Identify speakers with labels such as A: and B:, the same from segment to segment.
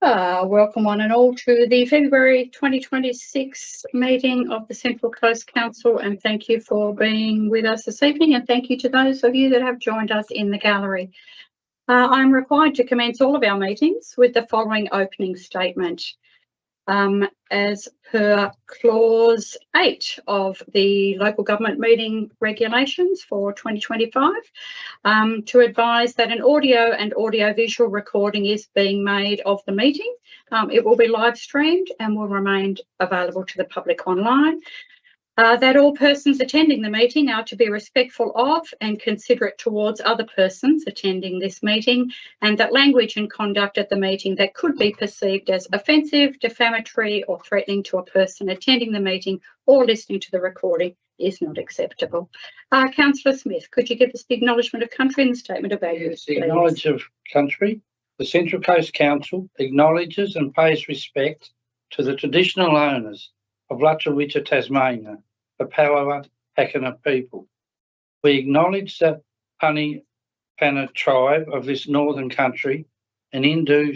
A: Welcome one and all to the February 2026 meeting of the Central Coast Council, and thank you for being with us this evening, and thank you to those of you that have joined us in the gallery. I'm required to commence all of our meetings with the following opening statement. As per clause 8 of the local government meeting regulations for 2025, to advise that an audio and audio-visual recording is being made of the meeting. It will be live streamed and will remain available to the public online. That all persons attending the meeting are to be respectful of and considerate towards other persons attending this meeting, and that language and conduct at the meeting that could be perceived as offensive, defamatory or threatening to a person attending the meeting or listening to the recording is not acceptable. Councillor Smith, could you give us the acknowledgement of country and the statement of values, please?
B: The acknowledgement of country. The Central Coast Council acknowledges and pays respect to the traditional owners of Lutruwita, Tasmania, the Palawa Pakana people. We acknowledge the Punipana tribe of this northern country, and in doing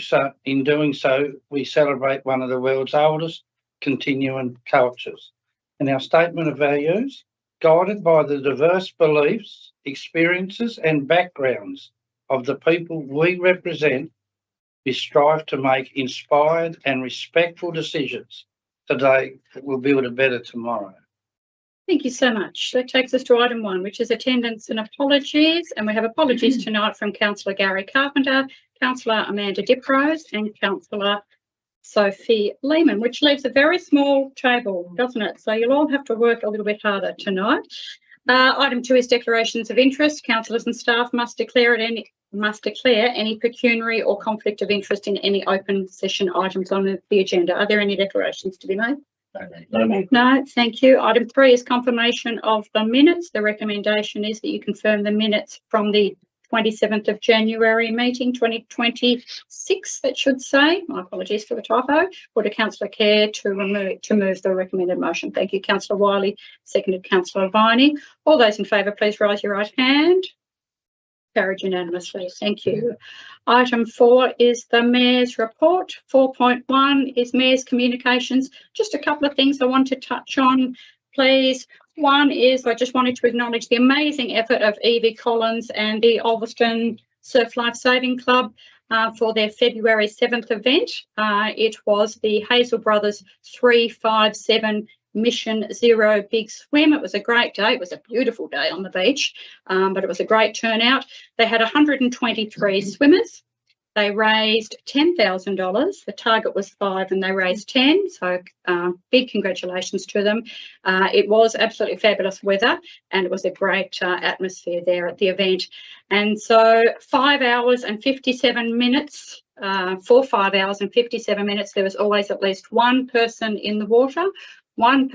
B: so, we celebrate one of the world's oldest continuing cultures. In our statement of values, guided by the diverse beliefs, experiences and backgrounds of the people we represent, we strive to make inspired and respectful decisions today that will build a better tomorrow.
A: Thank you so much. That takes us to item 1, which is attendance and apologies. And we have apologies tonight from Councillor Gary Carpenter, Councillor Amanda Diprose and Councillor Sophie Lehman, which leaves a very small table, doesn't it? So you'll all have to work a little bit harder tonight. Item 2 is declarations of interest. Councillors and staff must declare any pecuniary or conflict of interest in any open session items on the agenda. Are there any declarations to be made? No, thank you. Item 3 is confirmation of the minutes. The recommendation is that you confirm the minutes from the 27th of January meeting 2026, that should say. My apologies for the typo. Would a councillor care to move the recommended motion? Thank you. Councillor Wiley, seconded Councillor Viney. All those in favour, please raise your right hand. Carried unanimously. Thank you. Item 4 is the Mayor's report. 4.1 is Mayor's communications. Just a couple of things I want to touch on, please. One is I just wanted to acknowledge the amazing effort of Evie Collins and the Ulverston Surf Life Saving Club for their February 7th event. It was the Hazel Brothers 357 Mission Zero Big Swim. It was a great day. It was a beautiful day on the beach, but it was a great turnout. They had 123 swimmers. They raised $10,000. The target was 5 and they raised 10. So big congratulations to them. It was absolutely fabulous weather and it was a great atmosphere there at the event. And so 5 hours and 57 minutes, for 5 hours and 57 minutes, there was always at least one person in the water. 1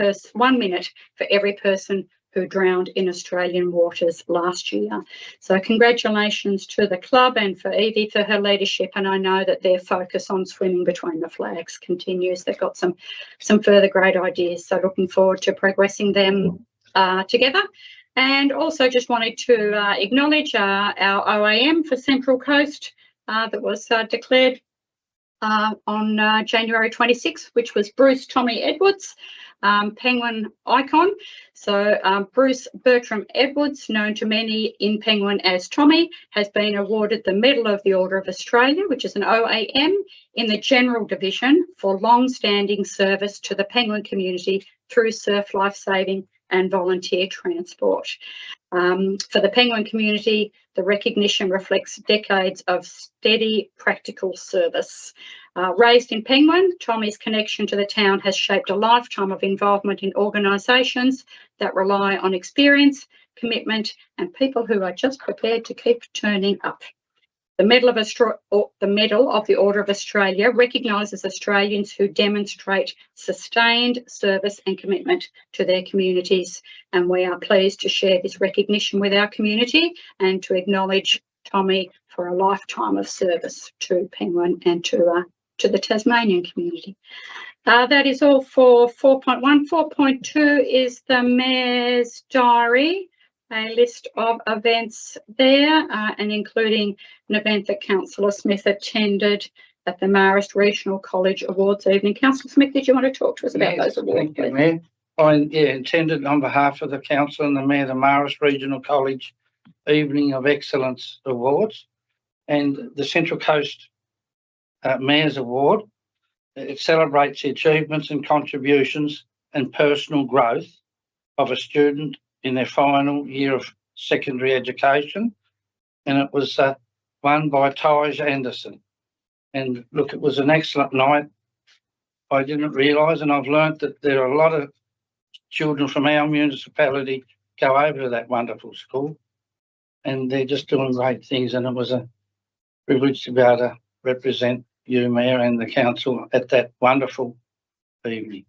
A: minute for every person who drowned in Australian waters last year. So congratulations to the club and for Evie for her leadership, and I know that their focus on swimming between the flags continues. They've got some further great ideas, so looking forward to progressing them together. And also just wanted to acknowledge our OAM for Central Coast that was declared on January 26th, which was Bruce Tommy Edwards, Penguin icon. So Bruce Bertram Edwards, known to many in Penguin as Tommy, has been awarded the Medal of the Order of Australia, which is an OAM, in the General Division for long-standing service to the Penguin community through surf lifesaving and volunteer transport. For the Penguin community, the recognition reflects decades of steady, practical service. Raised in Penguin, Tommy's connection to the town has shaped a lifetime of involvement in organisations that rely on experience, commitment and people who are just prepared to keep turning up. The Medal of the Order of Australia recognises Australians who demonstrate sustained service and commitment to their communities, and we are pleased to share this recognition with our community and to acknowledge Tommy for a lifetime of service to Penguin and to the Tasmanian community. That is all for 4.1. 4.2 is the Mayor's Diary. A list of events there and including an event that Councillor Smith attended at the Marist Regional College Awards evening. Councillor Smith, did you want to talk to us about those awards?
B: Thank you, Mayor. I intended on behalf of the Council and the Mayor, the Marist Regional College Evening of Excellence Awards and the Central Coast Mayor's Award. It celebrates the achievements and contributions and personal growth of a student in their final year of secondary education. And it was won by Taj Anderson. And look, it was an excellent night. I didn't realise, and I've learnt that there are a lot of children from our municipality go over to that wonderful school, and they're just doing great things. And it was a privilege to be able to represent you, Mayor, and the Council at that wonderful evening.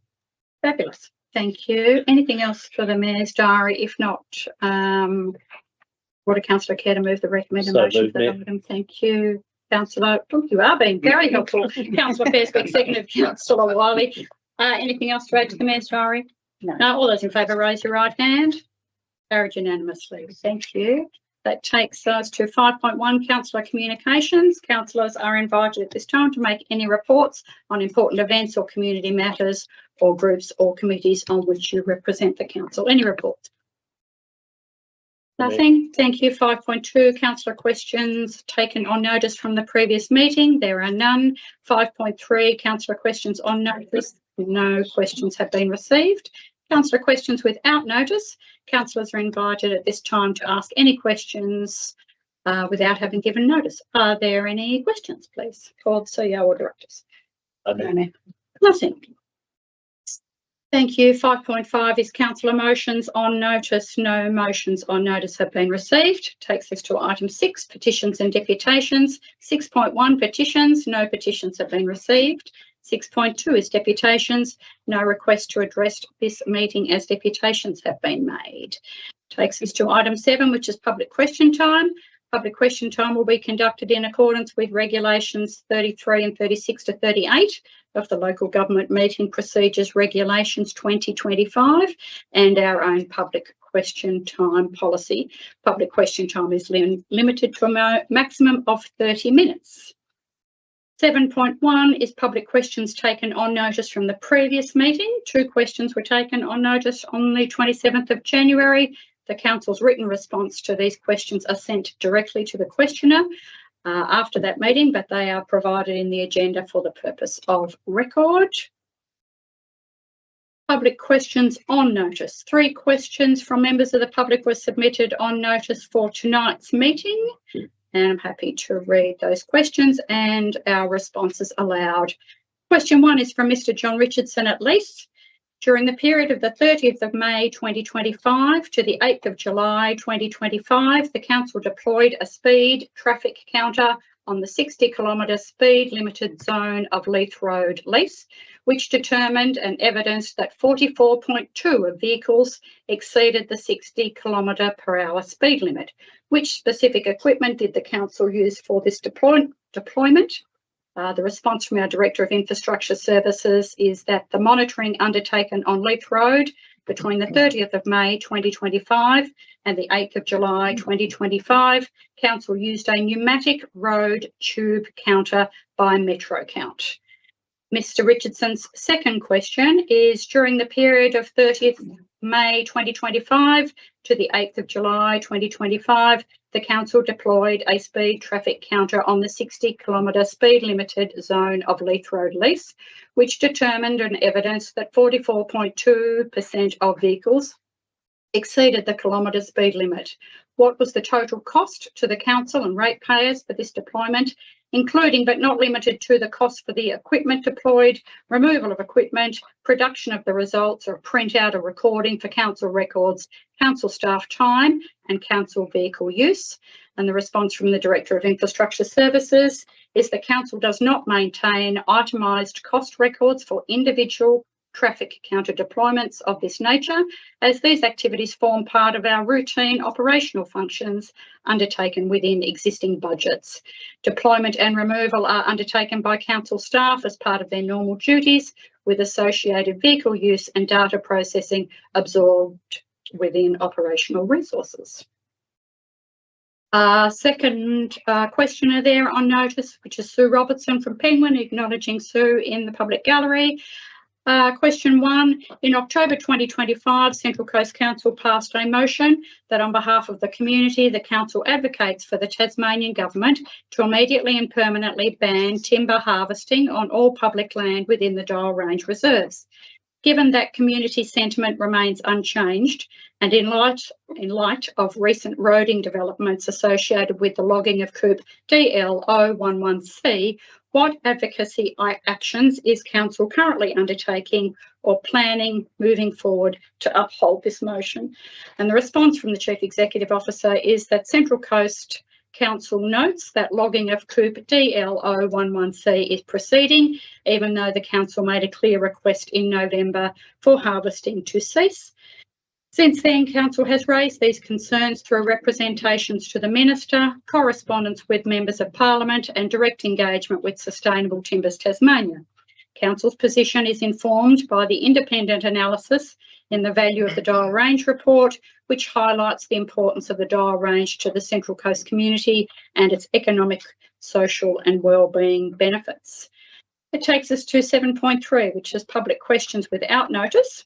A: Fabulous. Thank you. Anything else for the Mayor's diary? If not, would a councillor care to move the recommended motion for the item? Thank you. Councillor, oh, you are being very helpful. Councillor Pearce, Executive Councillor Wiley. Anything else to add to the Mayor's diary? No. All those in favour, raise your right hand. Carried unanimously. Thank you. That takes us to 5.1, Councillor Communications. Councillors are invited at this time to make any reports on important events or community matters or groups or committees on which you represent the Council. Any reports? Nothing. Thank you. 5.2, councillor questions taken on notice from the previous meeting. There are none. 5.3, councillor questions on notice. No questions have been received. Councillor questions without notice. Councillors are invited at this time to ask any questions without having given notice. Are there any questions, please, for the CEO or directors? No. Nothing. Thank you. 5.5 is councillor motions on notice. No motions on notice have been received. Takes us to item 6, petitions and deputations. 6.1, petitions. No petitions have been received. 6.2 is deputations. No request to address this meeting as deputations have been made. Takes us to item 7, which is public question time. Public question time will be conducted in accordance with regulations 33 and 36 to 38 of the Local Government Meeting Procedures Regulations 2025 and our own public question time policy. Public question time is limited to a maximum of 30 minutes. 7.1 is public questions taken on notice from the previous meeting. 2 questions were taken on notice on the 27th of January. The Council's written response to these questions are sent directly to the questioner after that meeting, but they are provided in the agenda for the purpose of record. Public questions on notice. 3 questions from members of the public were submitted on notice for tonight's meeting, and I'm happy to read those questions and our responses aloud. Question 1 is from Mr. John Richardson at Lease. During the period of the 30th of May 2025 to the 8th of July 2025, the Council deployed a speed traffic counter on the 60-kilometre speed limited zone of Leith Road, Leith, which determined and evidenced that 44.2 of vehicles exceeded the 60-kilometre per hour speed limit. Which specific equipment did the Council use for this deployment? The response from our Director of Infrastructure Services is that the monitoring undertaken on Leith Road between the 30th of May 2025 and the 8th of July 2025, Council used a pneumatic road tube counter by Metro Count. Mr. Richardson's second question is, during the period of 30th May 2025 to the 8th of July 2025, the Council deployed a speed traffic counter on the 60-kilometre speed limited zone of Leith Road, Leith, which determined and evidenced that 44.2% of vehicles exceeded the kilometre speed limit. What was the total cost to the Council and ratepayers for this deployment, including but not limited to the cost for the equipment deployed, removal of equipment, production of the results or printout or recording for Council records, Council staff time and Council vehicle use? And the response from the Director of Infrastructure Services is the Council does not maintain itemised cost records for individual traffic counter deployments of this nature, as these activities form part of our routine operational functions undertaken within existing budgets. Deployment and removal are undertaken by Council staff as part of their normal duties, with associated vehicle use and data processing absorbed within operational resources. Second questioner there on notice, which is Sue Robertson from Penguin, acknowledging Sue in the public gallery. Question 1, in October 2025, Central Coast Council passed a motion that on behalf of the community, the council advocates for the Tasmanian government to immediately and permanently ban timber harvesting on all public land within the Dial Range reserves. Given that community sentiment remains unchanged and in light of recent roading developments associated with the logging of Coop DL011C, what advocacy actions is Council currently undertaking or planning moving forward to uphold this motion? And the response from the Chief Executive Officer is that Central Coast Council notes that logging of Coop DL011C is proceeding, even though the Council made a clear request in November for harvesting to cease. Since then, Council has raised these concerns through representations to the Minister, correspondence with Members of Parliament and direct engagement with Sustainable Timbers Tasmania. Council's position is informed by the independent analysis in the Value of the Dial Range report, which highlights the importance of the Dial Range to the Central Coast community and its economic, social and wellbeing benefits. It takes us to 7.3, which is public questions without notice.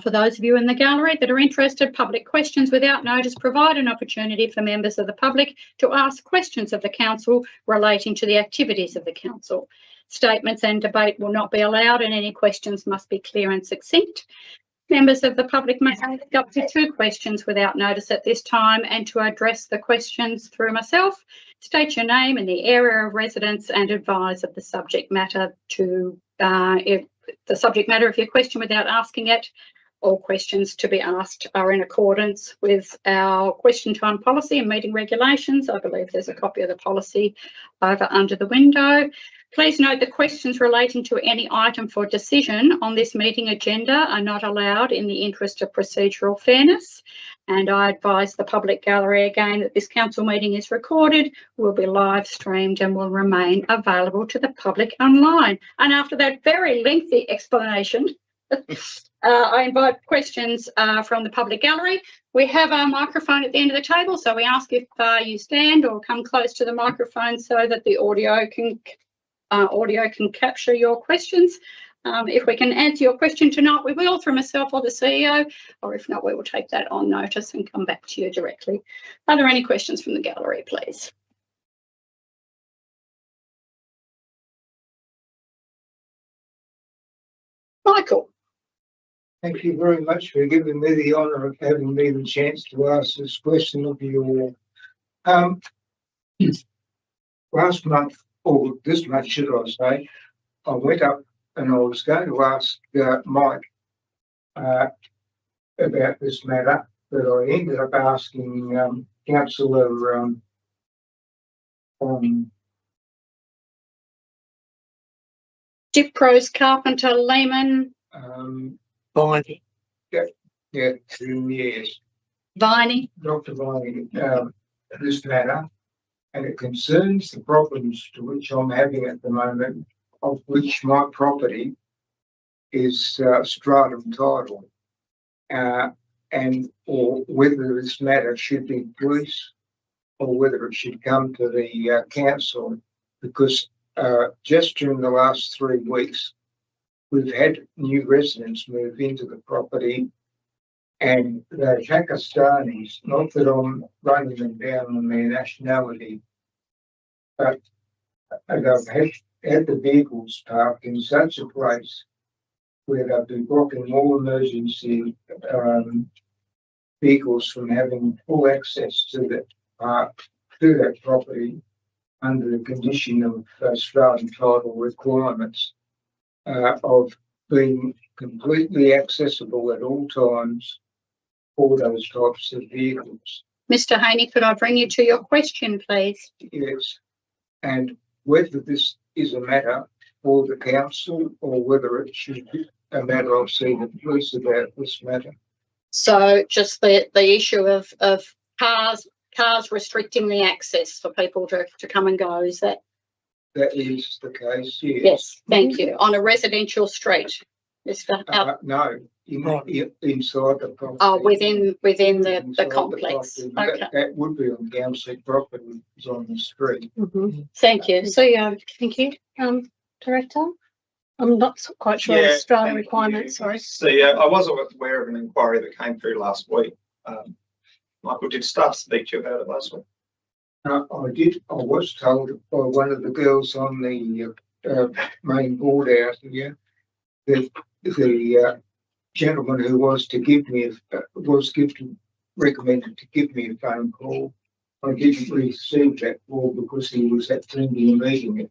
A: For those of you in the gallery that are interested, public questions without notice provide an opportunity for members of the public to ask questions of the Council relating to the activities of the Council. Statements and debate will not be allowed and any questions must be clear and succinct. Members of the public may ask up to 2 questions without notice at this time, and to address the questions through myself, state your name and the area of residence and advise of the subject matter if your question without asking it. All questions to be asked are in accordance with our question time policy and meeting regulations. I believe there's a copy of the policy over under the window. Please note that questions relating to any item for decision on this meeting agenda are not allowed in the interest of procedural fairness. And I advise the public gallery again that this council meeting is recorded, will be live streamed and will remain available to the public online. And after that very lengthy explanation, I invite questions from the public gallery. We have a microphone at the end of the table, so we ask if you stand or come close to the microphone so that the audio can capture your questions. If we can answer your question tonight, we will, through myself or the CEO, or if not, we will take that on notice and come back to you directly. Are there any questions from the gallery, please? Michael.
C: Thank you very much for giving me the honour of having me the chance to ask this question of you all. Last month, or this month should I say, I went up and I was going to ask Mike about this matter, but I ended up asking Councillor
A: Dipros, Carpenter, Lehman.
D: Viney.
C: Yes.
A: Viney.
C: Dr. Viney, this matter, and it concerns the problems to which I'm having at the moment, of which my property is stratum title, or whether this matter should be police or whether it should come to the council, because just during the last 3 weeks, we've had new residents move into the property and they're Pakistanis, not that I'm running them down on their nationality, but they've had the vehicles parked in such a place where they've been blocking all emergency vehicles from having full access to that property under the condition of stratum title requirements. Of being completely accessible at all times for those types of vehicles.
A: Mr. Haney, could I bring you to your question, please?
C: Yes, and whether this is a matter for the council or whether it should be a matter of seeing the police about this matter.
A: So just the issue of cars restricting the access for people to come and go, is that?
C: That is the case, yes.
A: Yes, thank you. On a residential street, Mr.
C: No, inside the property.
A: Oh, within the
C: Inside
A: complex.
C: property. That-
A: Okay.
C: That would be on council property, it's on the street.
A: Thank you. So, thank you, Director. I'm not quite sure of the strata
E: thank
A: requirements,
E: you.
A: sorry.
E: So, I was aware of an inquiry that came through last week. Michael, did staff speak to you about it last week?
C: I was told by one of the girls on the main board out here that the gentleman who was to give me recommended to give me a phone call. I didn't receive that call because he was attending a meeting.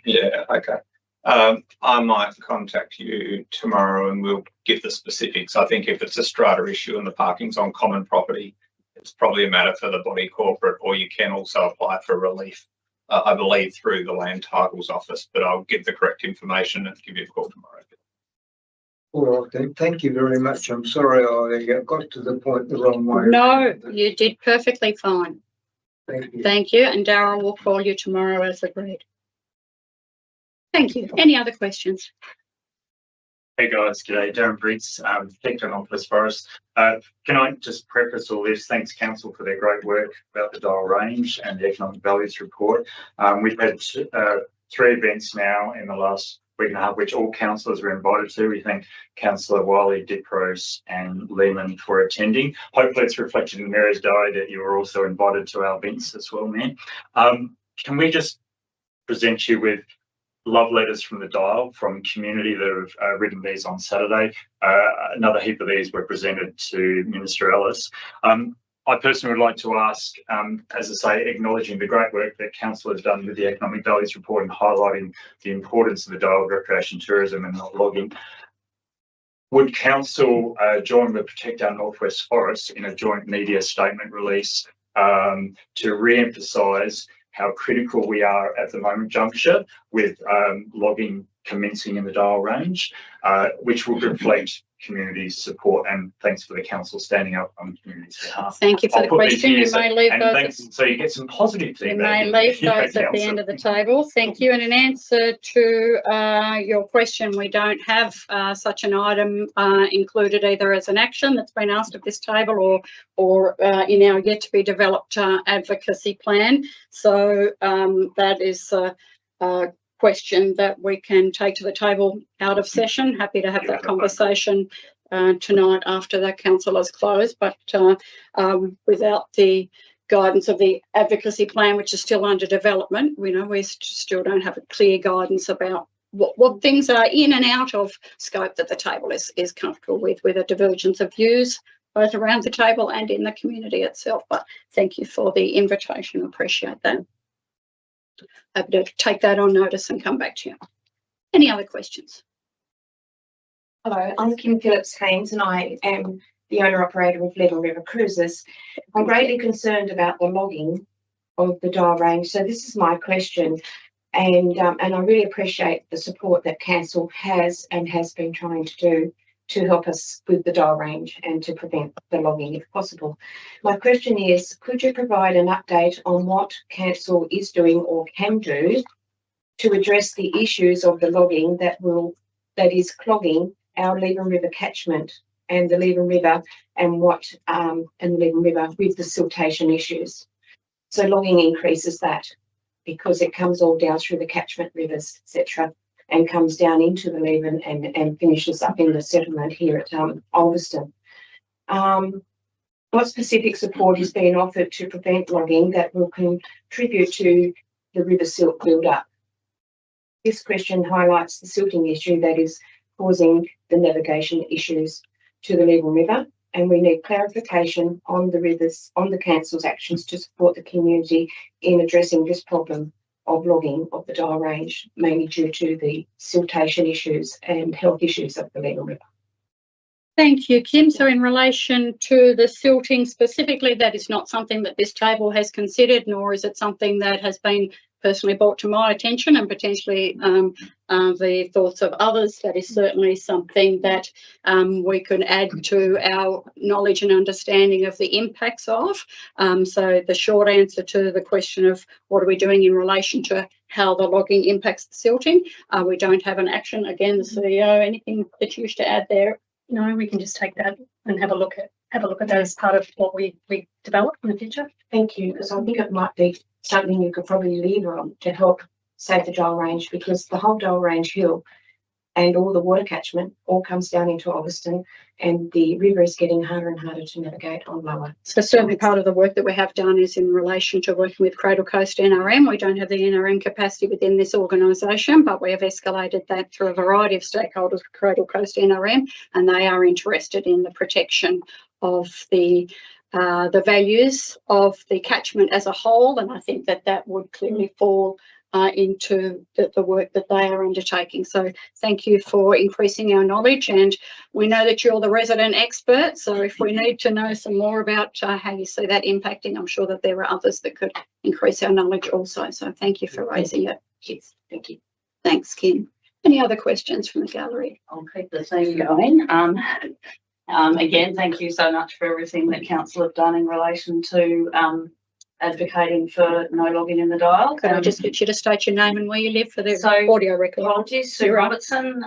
E: Yeah, okay. I might contact you tomorrow and we'll give the specifics. I think if it's a strata issue and the parking's on common property, it's probably a matter for the body corporate, or you can also apply for relief, I believe, through the Land Titles Office, but I'll get the correct information and give you a call tomorrow.
C: All right, then. Thank you very much. I'm sorry I got to the point the wrong way.
A: No, you did perfectly fine.
C: Thank you.
A: Thank you. And Darryl will call you tomorrow as agreed. Thank you. Any other questions?
F: Hey guys, g'day, Darren Briggs, Victor and Office Forest. Can I just preface all this? Thanks Council for their great work about the Dial Range and the Economic Values Report. We've had 3 events now in the last week and a half, which all councillors were invited to. We thank Councillor Wiley, Diprose and Lehman for attending. Hopefully it's reflected in Mayor's diary that you were also invited to our events as well, man. Can we just present you with love letters from the Dial, from community that have written these on Saturday. Another heap of these were presented to Minister Ellis. I personally would like to ask, as I say, acknowledging the great work that Council has done with the Economic Values Report and highlighting the importance of the Dial of recreation tourism and not logging. Would Council join with Protect Our Northwest Forests in a joint media statement release to re-emphasise how critical we are at the moment juncture with logging commencing in the Dial Range, which will reflect community support, and thanks for the council standing up on the community's behalf.
A: Thank you for the question. You may leave those.
F: So you get some positive feedback.
A: You may leave those at the end of the table. Thank you. And in answer to your question, we don't have such an item included either as an action that's been asked at this table or in our yet to be developed advocacy plan. So that is a question that we can take to the table out of session. Happy to have that conversation tonight after the council is closed, but without the guidance of the advocacy plan, which is still under development, we still don't have a clear guidance about what things are in and out of scope that the table is comfortable with a divergence of views both around the table and in the community itself. But thank you for the invitation. Appreciate that. Happy to take that on notice and come back to you. Any other questions?
G: Hello, I'm Kim Phillips-Haynes and I am the owner-operator of Leaden River Cruises. I'm greatly concerned about the logging of the Dial Range. So this is my question, and I really appreciate the support that Council has been trying to do to help us with the Dial Range and to prevent the logging if possible. My question is, could you provide an update on what Council is doing or can do to address the issues of the logging that is clogging our Leaden River catchment and the Leaden River and the Leaden River with the siltation issues? So logging increases that because it comes all down through the catchment rivers, etc., and comes down into the Leaden and finishes up in the settlement here at Ulverston. What specific support is being offered to prevent logging that will contribute to the river silt build-up? This question highlights the silting issue that is causing the navigation issues to the Leaden River, and we need clarification on the Council's actions to support the community in addressing this problem of logging of the Dial Range, mainly due to the siltation issues and health issues of the Leaden River.
A: Thank you, Kim. So in relation to the silting specifically, that is not something that this table has considered, nor is it something that has been personally brought to my attention and potentially the thoughts of others. That is certainly something that we could add to our knowledge and understanding of the impacts of. So the short answer to the question of what are we doing in relation to how the logging impacts the silting, we don't have an action. Again, the CEO, anything that you wish to add there?
H: No, we can just take that and have a look at that as part of what we develop in the future.
G: Thank you, because I think it might be something you could probably lever on to help save the Dole Range, because the whole Dole Range Hill and all the water catchment all comes down into Alveston, and the river is getting harder and harder to navigate on lower.
A: So certainly part of the work that we have done is in relation to working with Cradle Coast NRM. We don't have the NRM capacity within this organisation, but we have escalated that through a variety of stakeholders with Cradle Coast NRM, and they are interested in the protection of the values of the catchment as a whole. And I think that would clearly fall into the work that they are undertaking. So thank you for increasing our knowledge, and we know that you're the resident expert, so if we need to know some more about how you see that impacting, I'm sure that there are others that could increase our knowledge also. So thank you for raising it.
G: Yes, thank you.
A: Thanks, Kim. Any other questions from the gallery?
I: I'll keep the theme going. Again, thank you so much for everything that council have done in relation to advocating for no logging in the dial.
A: Could I just get you to state your name and where you live for the
I: So,
A: audio record?
I: Apologies, Sue
A: You're right.
I: Robertson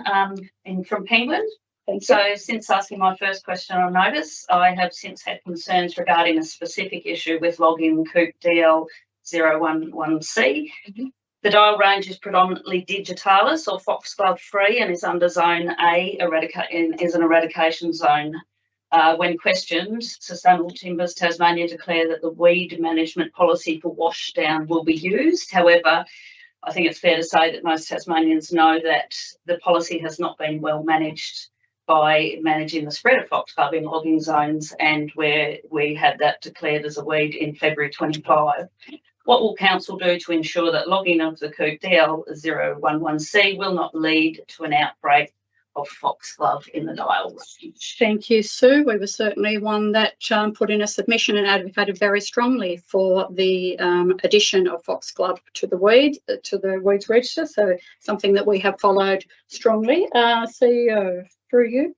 I: from Penguin.
A: Thank you.
I: So since asking my first question on notice, I have since had concerns regarding a specific issue with logging Coop DL011C. The dial range is predominantly digitalis or foxglove free and is under Zone A, is an eradication zone. When questioned, Sustainable Timbers Tasmania declare that the weed management policy for washdown will be used. However, I think it's fair to say that most Tasmanians know that the policy has not been well managed by managing the spread of foxglove in logging zones, and where we had that declared as a weed in February 25. What will council do to ensure that logging of the Coop DL011C will not lead to an outbreak of foxglove in the dials?
A: Thank you, Sue. We were certainly one that put in a submission and advocated very strongly for the addition of foxglove to the weeds register. So something that we have followed strongly. CEO, through you.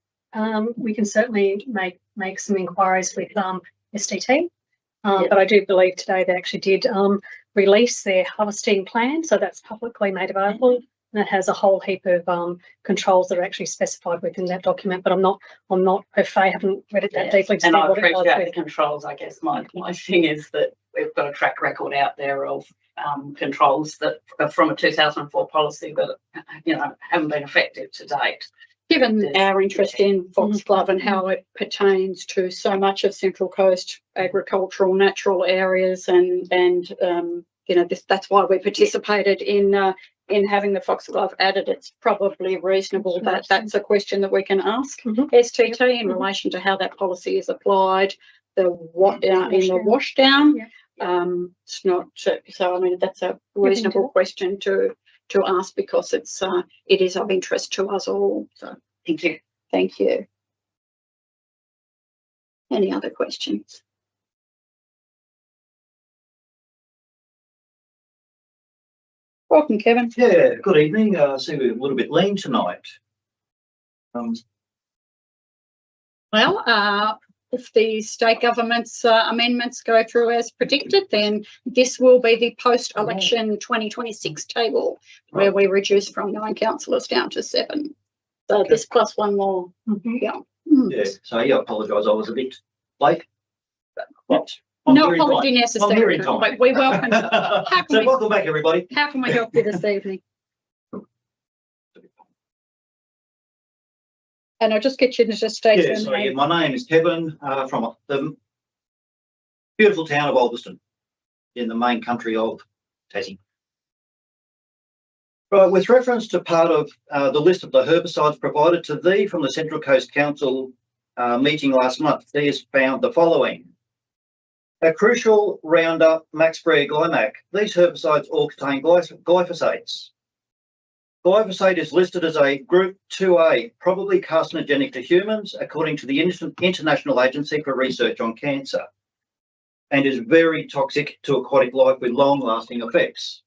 H: We can certainly make some inquiries with SDT. But I do believe today they actually did release their harvesting plan, so that's publicly made available. And it has a whole heap of controls that are actually specified within that document. But I'm not. If I haven't read it that deeply, to
I: and
H: see
I: I
H: what it does
I: appreciate the
H: with.
I: controls. I guess my thing is that we've got a track record out there of controls that are from a 2004 policy, but haven't been effective to date.
A: Given our interest in foxglove and how it pertains to so much of Central Coast agricultural natural areas, and that's why we participated in having the foxglove added. It's probably reasonable that that's a question that we can ask STT in relation to how that policy is applied. In the washdown. It's not so. I mean, that's a reasonable question to ask, because it is of interest to us all. So
I: thank you.
A: Thank you. Any other questions? Welcome, Kevin.
J: Yeah, good evening. I see we're a little bit lean tonight.
A: If the state government's amendments go through as predicted, then this will be the post-election 2026 table, where we reduce from 9 councillors down to 7. So this plus one more. Yeah.
J: Yeah, so I apologise, I was a bit late. But
A: No apology necessary.
J: I'm here in time.
A: But we welcome.
J: So welcome back, everybody.
A: How can we help you this evening? And I'll just get you to just state your name.
J: My name is Kevin from the beautiful town of Alveston in the main country of Tassie. Right, with reference to part of the list of the herbicides provided to thee from the Central Coast Council meeting last month, thee has found the following. A crucial Roundup, Maxbrare, Glymac. These herbicides all contain glyphosates. Glyphosate is listed as a Group 2A, probably carcinogenic to humans, according to the International Agency for Research on Cancer, and is very toxic to aquatic life with long-lasting effects.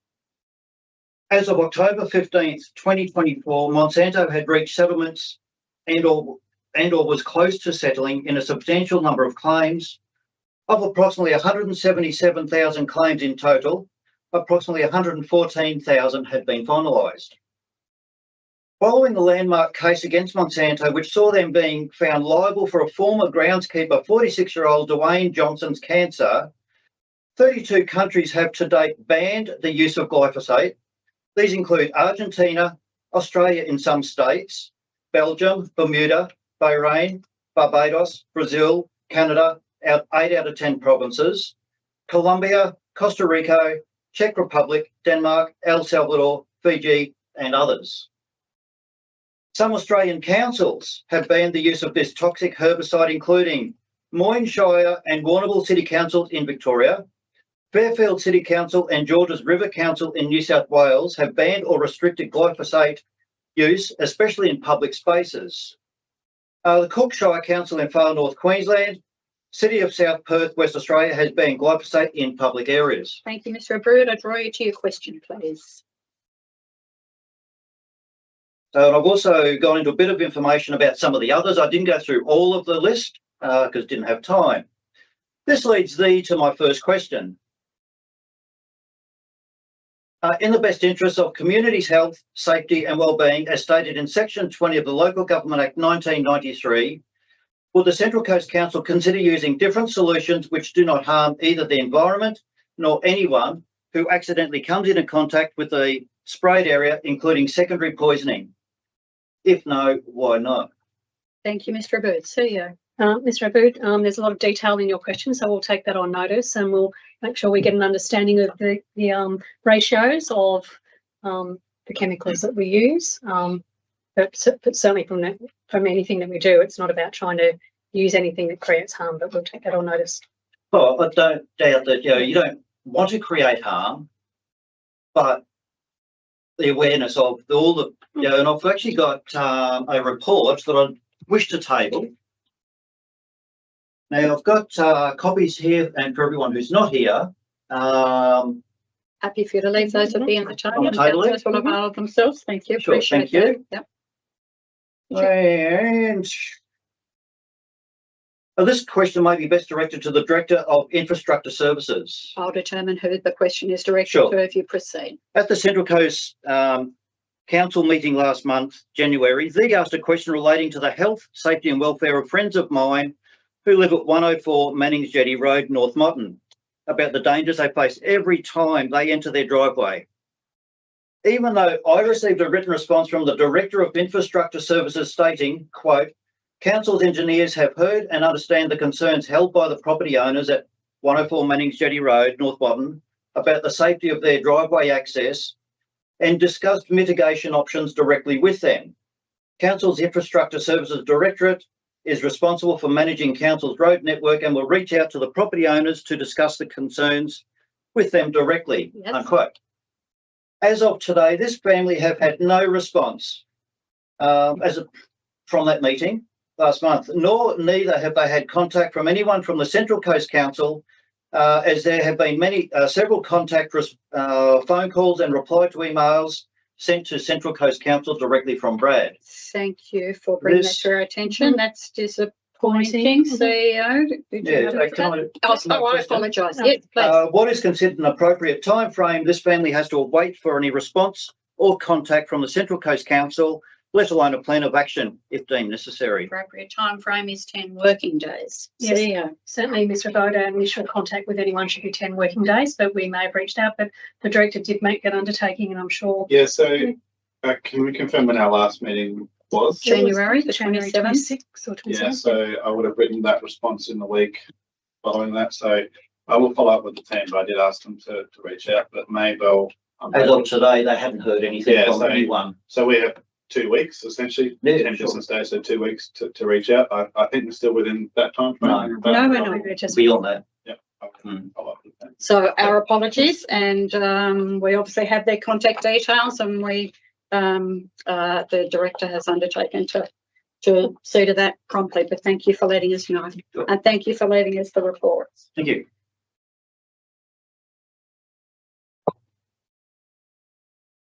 J: As of October 15th, 2024, Monsanto had reached settlements and or was close to settling in a substantial number of claims. Of approximately 177,000 claims in total, approximately 114,000 had been finalised. Following the landmark case against Monsanto, which saw them being found liable for a former groundskeeper, 46-year-old Dwayne Johnson's cancer, 32 countries have to date banned the use of glyphosate. These include Argentina, Australia in some states, Belgium, Bermuda, Bahrain, Barbados, Brazil, Canada, 8 out of 10 provinces, Colombia, Costa Rica, Czech Republic, Denmark, El Salvador, Fiji, and others. Some Australian councils have banned the use of this toxic herbicide, including Moyne Shire and Warrnambool City Council in Victoria. Fairfield City Council and Georges River Council in New South Wales have banned or restricted glyphosate use, especially in public spaces. The Cook Shire Council in far north Queensland, City of South Perth, West Australia has banned glyphosate in public areas.
A: Thank you, Mr. Abboud. I draw you to your question, please.
J: So I've also gone into a bit of information about some of the others. I didn't go through all of the list because didn't have time. This leads thee to my first question. In the best interests of communities' health, safety and wellbeing, as stated in Section 20 of the Local Government Act 1993, will the Central Coast Council consider using different solutions which do not harm either the environment nor anyone who accidentally comes into contact with the sprayed area, including secondary poisoning? If no, why not?
A: Thank you, Mr. Abboud. CEO.
H: Mr. Abboud, there's a lot of detail in your question, so we'll take that on notice and we'll make sure we get an understanding of the ratios of the chemicals that we use. But certainly from anything that we do, it's not about trying to use anything that creates harm, but we'll take that on notice.
J: Well, I don't doubt that you don't want to create harm, but the awareness of all the, and I've actually got a report that I wish to table. Now, I've got copies here, and for everyone who's not here,
A: Happy for you to leave those at the end of the table.
J: On the table,
A: Those will avail themselves. Thank you.
J: Sure,
A: Appreciate
J: thank you.
A: that. Yep.
J: And this question may be best directed to the Director of Infrastructure Services.
A: I'll determine who the question is directed
J: Sure.
A: to if you proceed.
J: At the Central Coast Council meeting last month, January, Zig asked a question relating to the health, safety and welfare of friends of mine who live at 104 Mannings Jetty Road, North Motton, about the dangers they face every time they enter their driveway. Even though I received a written response from the Director of Infrastructure Services stating, quote, Council's engineers have heard and understand the concerns held by the property owners at 104 Mannings Jetty Road, North Motton, about the safety of their driveway access and discussed mitigation options directly with them. Council's Infrastructure Services Directorate is responsible for managing Council's road network and will reach out to the property owners to discuss the concerns with them directly,
A: Yes.
J: unquote. As of today, this family have had no response from that meeting last month, neither have they had contact from anyone from the Central Coast Council, as there have been several contact phone calls and reply to emails sent to Central Coast Council directly from Brad.
A: Thank you for bringing that to our attention. That's disappointing, CEO. Did you have that? I apologise. Yes, please.
J: What is considered an appropriate time frame, this family has to wait for any response or contact from the Central Coast Council, let alone a plan of action if deemed necessary.
A: Appropriate time frame is 10 working days.
H: Yes.
A: CEO.
H: Certainly, Mr. Abboud, our initial contact with anyone should be 10 working days, but we may have reached out, but the Director did make that undertaking and I'm sure.
K: Yeah, so can we confirm when our last meeting was?
A: January the
H: January
A: 27th.
H: 26th or 27th.
K: Yeah, so I would have written that response in the week following that. So I will follow up with the team, but I did ask them to reach out, but Maybell.
J: As of today, they haven't heard anything from anyone.
K: So we have 2 weeks essentially, 10 business days, so 2 weeks to reach out. I think we're still within that time frame.
A: No, we're not.
H: We're just
J: Beyond that.
K: Yeah. Okay. Follow up with that.
A: So our apologies, and we obviously have their contact details, and we the Director has undertaken to see to that promptly. But thank you for letting us know,
J: Sure.
A: and thank you for leaving us the reports.
J: Thank you.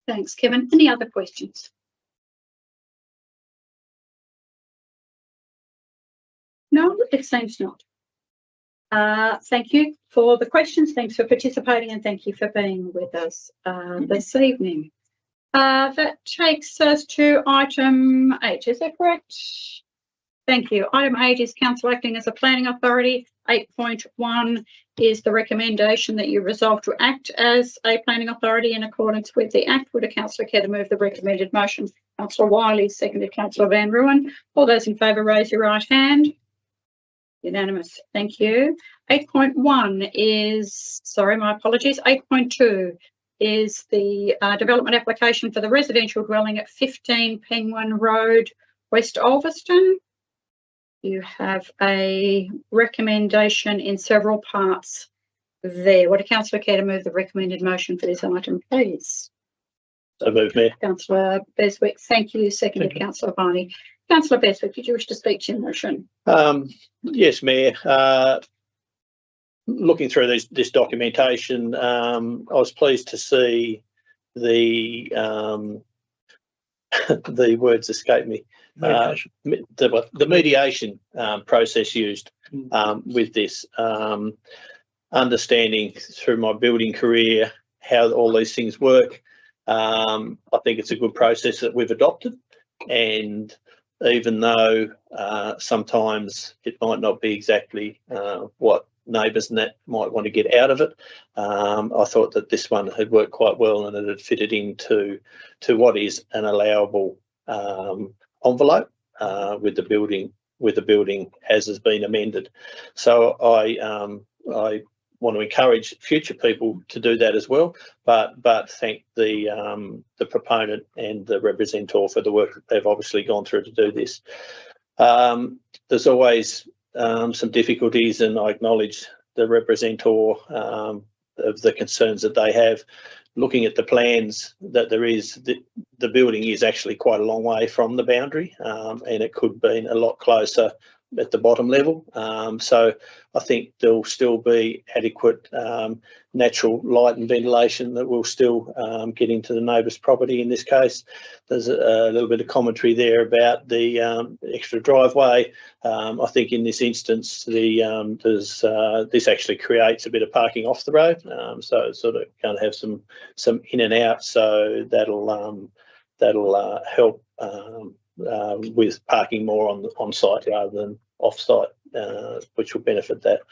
A: Thanks, Kevin. Any other questions? No, it seems not. Thank you for the questions. Thanks for participating, and thank you for being with us this evening. That takes us to item 8, is that correct? Thank you. Item 8 is council acting as a planning authority. 8.1 is the recommendation that you resolve to act as a planning authority in accordance with the Act. Would a councillor care to move the recommended motion? Councillor Wiley, seconded Councillor Van Ruin. All those in favour, raise your right hand. Unanimous. Thank you. 8.1 is, sorry, my apologies. 8.2 is the development application for the residential dwelling at 15 Penguin Road, West Ulverston. You have a recommendation in several parts there. Would a councillor care to move the recommended motion for this item, please?
L: So move, Mayor.
A: Councillor Beswick, thank you. Seconded Councillor Barney. Councillor Beswick, did you wish to speak to your motion?
L: Yes, Mayor. Looking through this documentation, I was pleased to see the the words escape me. The mediation process used with this, understanding through my building career how all these things work. I think it's a good process that we've adopted, and even though sometimes it might not be exactly what neighbours and that might want to get out of it, I thought that this one had worked quite well and it had fitted into what is an allowable envelope with the building as has been amended. So I want to encourage future people to do that as well, but thank the proponent and the representative for the work that they've obviously gone through to do this. There's always some difficulties, and I acknowledge the representative of the concerns that they have. Looking at the plans that there is, the building is actually quite a long way from the boundary, and it could have been a lot closer at the bottom level. So I think there'll still be adequate natural light and ventilation that will still get into the neighbour's property in this case. There's a little bit of commentary there about the extra driveway. I think in this instance, this actually creates a bit of parking off the road, so it's sort of going to have some in and out. So that'll help with parking more on site rather than off site, which will benefit that.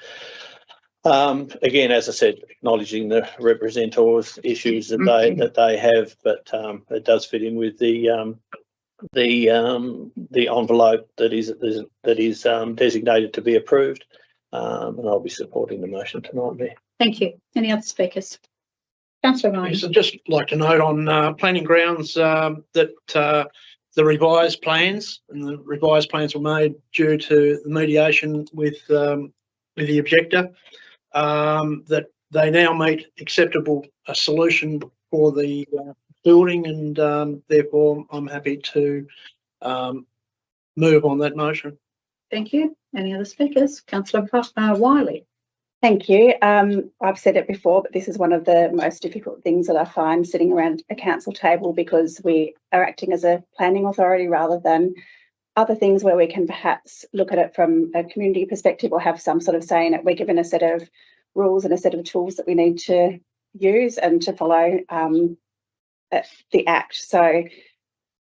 L: Again, as I said, acknowledging the representatives' issues that they have, but it does fit in with the envelope that is designated to be approved, and I'll be supporting the motion tonight, Mayor.
A: Thank you. Any other speakers? Councillor Ryan.
D: Yes, I'd just like to note on planning grounds that the revised plans were made due to the mediation with the objector, that they now meet acceptable solution for the building, and therefore I'm happy to move on that motion.
A: Thank you. Any other speakers? Councillor Wiley.
M: Thank you. I've said it before, but this is one of the most difficult things that I find sitting around a council table, because we are acting as a planning authority rather than other things where we can perhaps look at it from a community perspective or have some sort of say in it. We're given a set of rules and a set of tools that we need to use and to follow the Act. So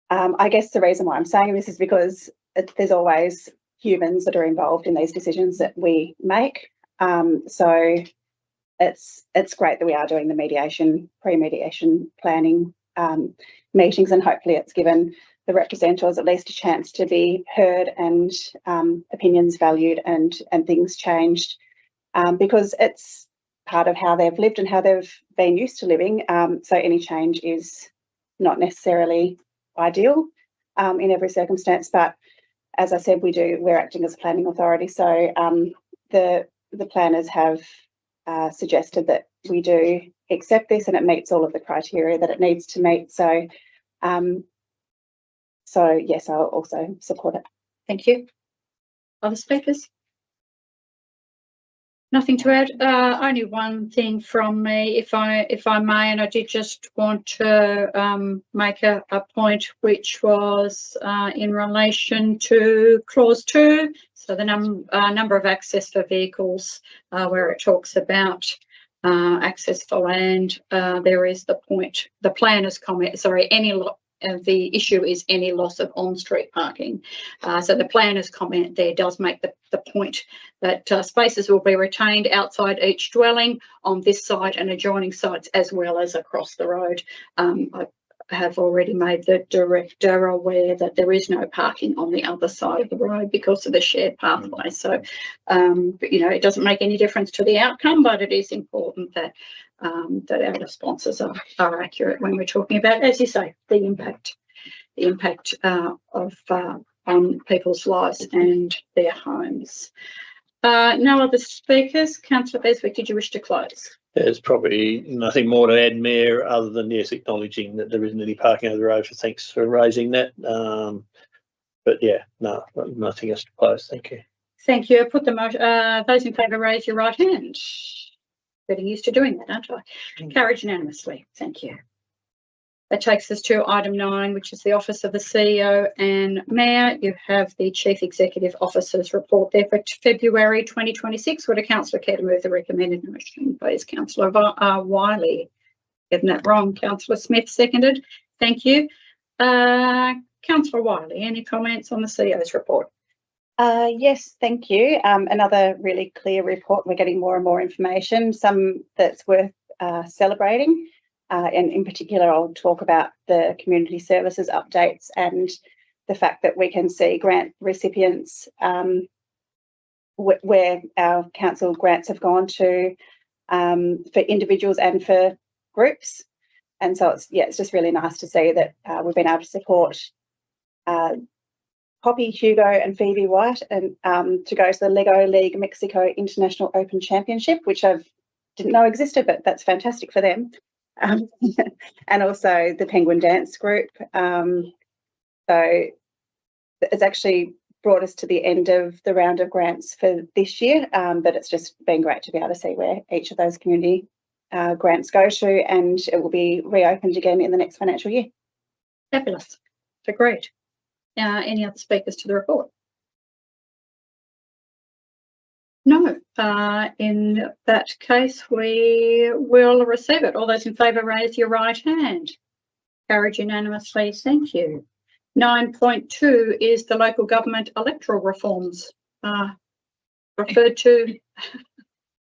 M: I guess the reason why I'm saying this is because there's always humans that are involved in these decisions that we make. So it's great that we are doing the pre-mediation planning meetings, and hopefully it's given the representatives at least a chance to be heard and opinions valued and things changed, because it's part of how they've lived and how they've been used to living. So any change is not necessarily ideal in every circumstance, but as I said, we're acting as a planning authority. So the planners have suggested that we do accept this, and it meets all of the criteria that it needs to meet. So, yes, I'll also support it.
A: Thank you. Other speakers? Nothing to add. Only one thing from me, if I may, and I did just want to make a point, which was in relation to clause 2. So the number of access for vehicles, where it talks about access for land. There is the planner's comment, sorry, the issue is any loss of on-street parking. So the planner's comment there does make the point that spaces will be retained outside each dwelling on this site and adjoining sites as well as across the road. I have already made the director aware that there is no parking on the other side of the road because of the shared pathway. So, but, you know, it doesn't make any difference to the outcome, but it is important that that our responses are accurate when we're talking about, as you say, the impact of on people's lives and their homes. No other speakers. Councillor Beswick, did you wish to close?
L: There's probably nothing more to add, Mayor, other than yes, acknowledging that there isn't any parking over the road. So thanks for raising that. But yeah, no, nothing else to close. Thank you.
A: Thank you. I put the motion. Those in favour, raise your right hand. Getting used to doing that, aren't I? Carried unanimously. Thank you. That takes us to item 9, which is the Office of the CEO and Mayor. You have the Chief Executive Officer's report there for February 2026. Would a councillor care to move the recommended motion, please? Councillor Wiley. Getting that wrong. Councillor Smith seconded. Thank you. Councillor Wiley, any comments on the CEO's report?
M: Yes, thank you. Another really clear report. We're getting more and more information, some that's worth celebrating. And in particular, I'll talk about the community services updates and the fact that we can see grant recipients where our council grants have gone to for individuals and for groups. And so it's just really nice to see that we've been able to support Poppy, Hugo and Phoebe White and to go to the Lego League Mexico International Open Championship, which I didn't know existed, but that's fantastic for them. And also the Penguin Dance Group. So it's actually brought us to the end of the round of grants for this year, but it's just been great to be able to see where each of those community grants go to, and it will be reopened again in the next financial year.
A: Fabulous. So great. Any other speakers to the report? No. In that case, we will receive it. All those in favour, raise your right hand. Carried unanimously. Thank you. 9.2 is the local government electoral reforms referred to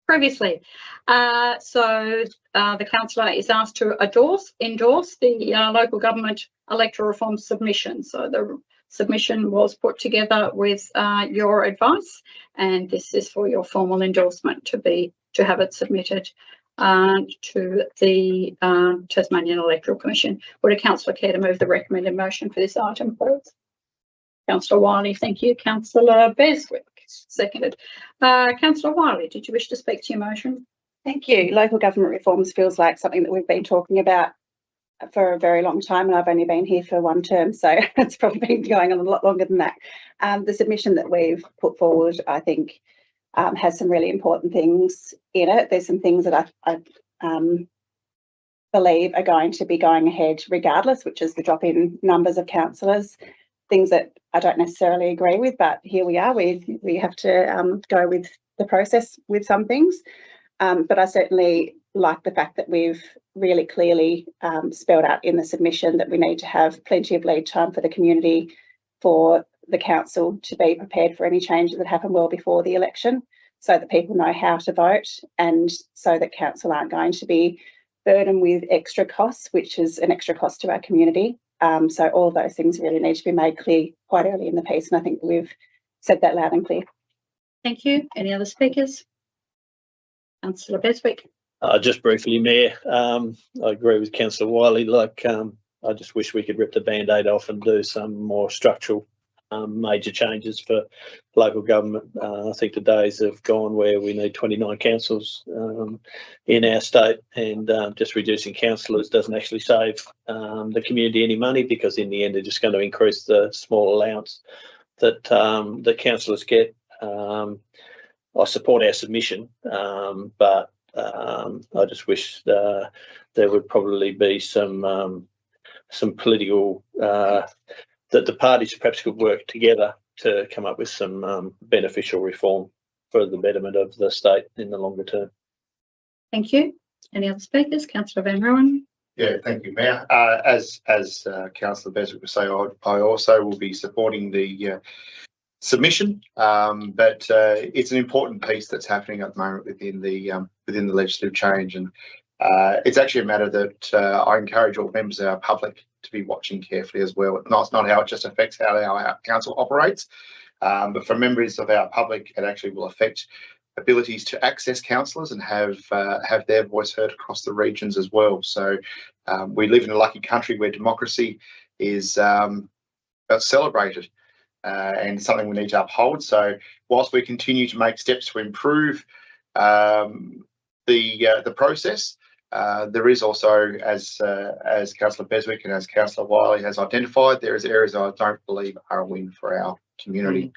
A: previously. So the councillor is asked to endorse the local government electoral reform submission. So the submission was put together with your advice, and this is for your formal endorsement to have it submitted to the Tasmanian Electoral Commission. Would a councillor care to move the recommended motion for this item, please? Councillor Wiley, thank you. Councillor Beswick, seconded. Councillor Wiley, did you wish to speak to your motion?
M: Thank you. Local government reforms feels like something that we've been talking about for a very long time, and I've only been here for one term, so it's probably been going on a lot longer than that. The submission that we've put forward, I think, has some really important things in it. There's some things that I believe are going to be going ahead regardless, which is the drop in numbers of councillors, things that I don't necessarily agree with, but here we are. We have to go with the process with some things. But I certainly like the fact that we've really clearly spelled out in the submission that we need to have plenty of lead time for the community, for the council to be prepared for any changes that happen well before the election, so that people know how to vote, and so that council aren't going to be burdened with extra costs, which is an extra cost to our community. So all of those things really need to be made clear quite early in the piece, and I think we've said that loud and clear.
A: Thank you. Any other speakers? Councillor Beswick.
L: Just briefly, Mayor, I agree with Councillor Wiley. I just wish we could rip the Band-Aid off and do some more structural major changes for local government. I think the days have gone where we need 29 councils in our state, and just reducing councillors doesn't actually save the community any money, because in the end they're just going to increase the small allowance that the councillors get. I support our submission, but I just wish there would probably be some political that the parties perhaps could work together to come up with some beneficial reform for the betterment of the state in the longer term.
A: Thank you. Any other speakers? Councillor Van Rooyen.
N: Yeah, thank you, Mayor. As Councillor Beswick was saying, I also will be supporting the submission, but it's an important piece that's happening at the moment within the legislative change, and it's actually a matter that I encourage all members of our public to be watching carefully as well. It's not how it just affects how our council operates, but for members of our public, it actually will affect abilities to access councillors and have their voice heard across the regions as well. So we live in a lucky country where democracy is celebrated and something we need to uphold. So whilst we continue to make steps to improve the process, there is also, as Councillor Beswick and as Councillor Wiley has identified, there is areas I don't believe are a win for our community.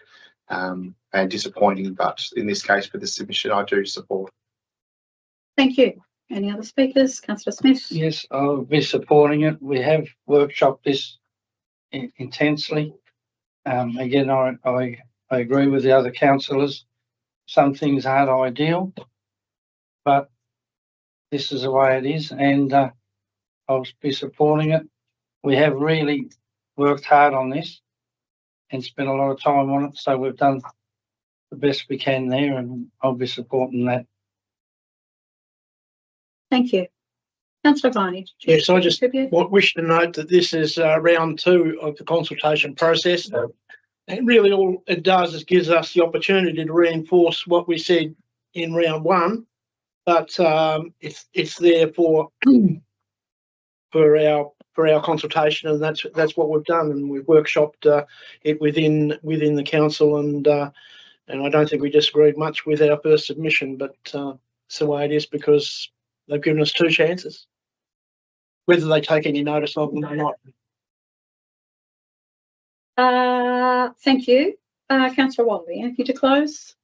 N: And disappointing, but in this case for the submission I do support.
A: Thank you. Any other speakers? Councillor Smith.
B: Yes, I'll be supporting it. We have workshopped this intensely. Again, I agree with the other councillors. Some things aren't ideal, but this is the way it is, and I'll be supporting it. We have really worked hard on this and spent a lot of time on it, so we've done the best we can there, and I'll be supporting that.
A: Thank you. Councillor Viney.
D: Yes, I just wish to note that this is round 2 of the consultation process. And really all it does is gives us the opportunity to reinforce what we said in round 1, but it's there for our consultation, and that's what we've done, and we've workshopped it within the council, and I don't think we disagreed much with our first submission, but it's the way it is because they've given us 2 chances, whether they take any notice of them or not.
A: Thank you. Councillor Wiley, anything to close?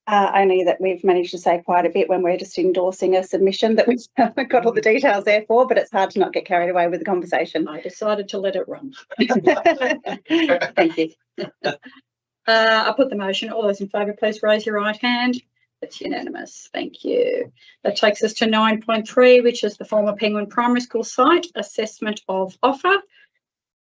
M: Only that we've managed to say quite a bit when we're just endorsing a submission that we've got all the details there for, but it's hard to not get carried away with the conversation.
A: I decided to let it run.
M: Thank you.
A: I put the motion. All those in favour, please raise your right hand. It's unanimous. Thank you. That takes us to 9.3, which is the former Penguin Primary School site assessment of offer.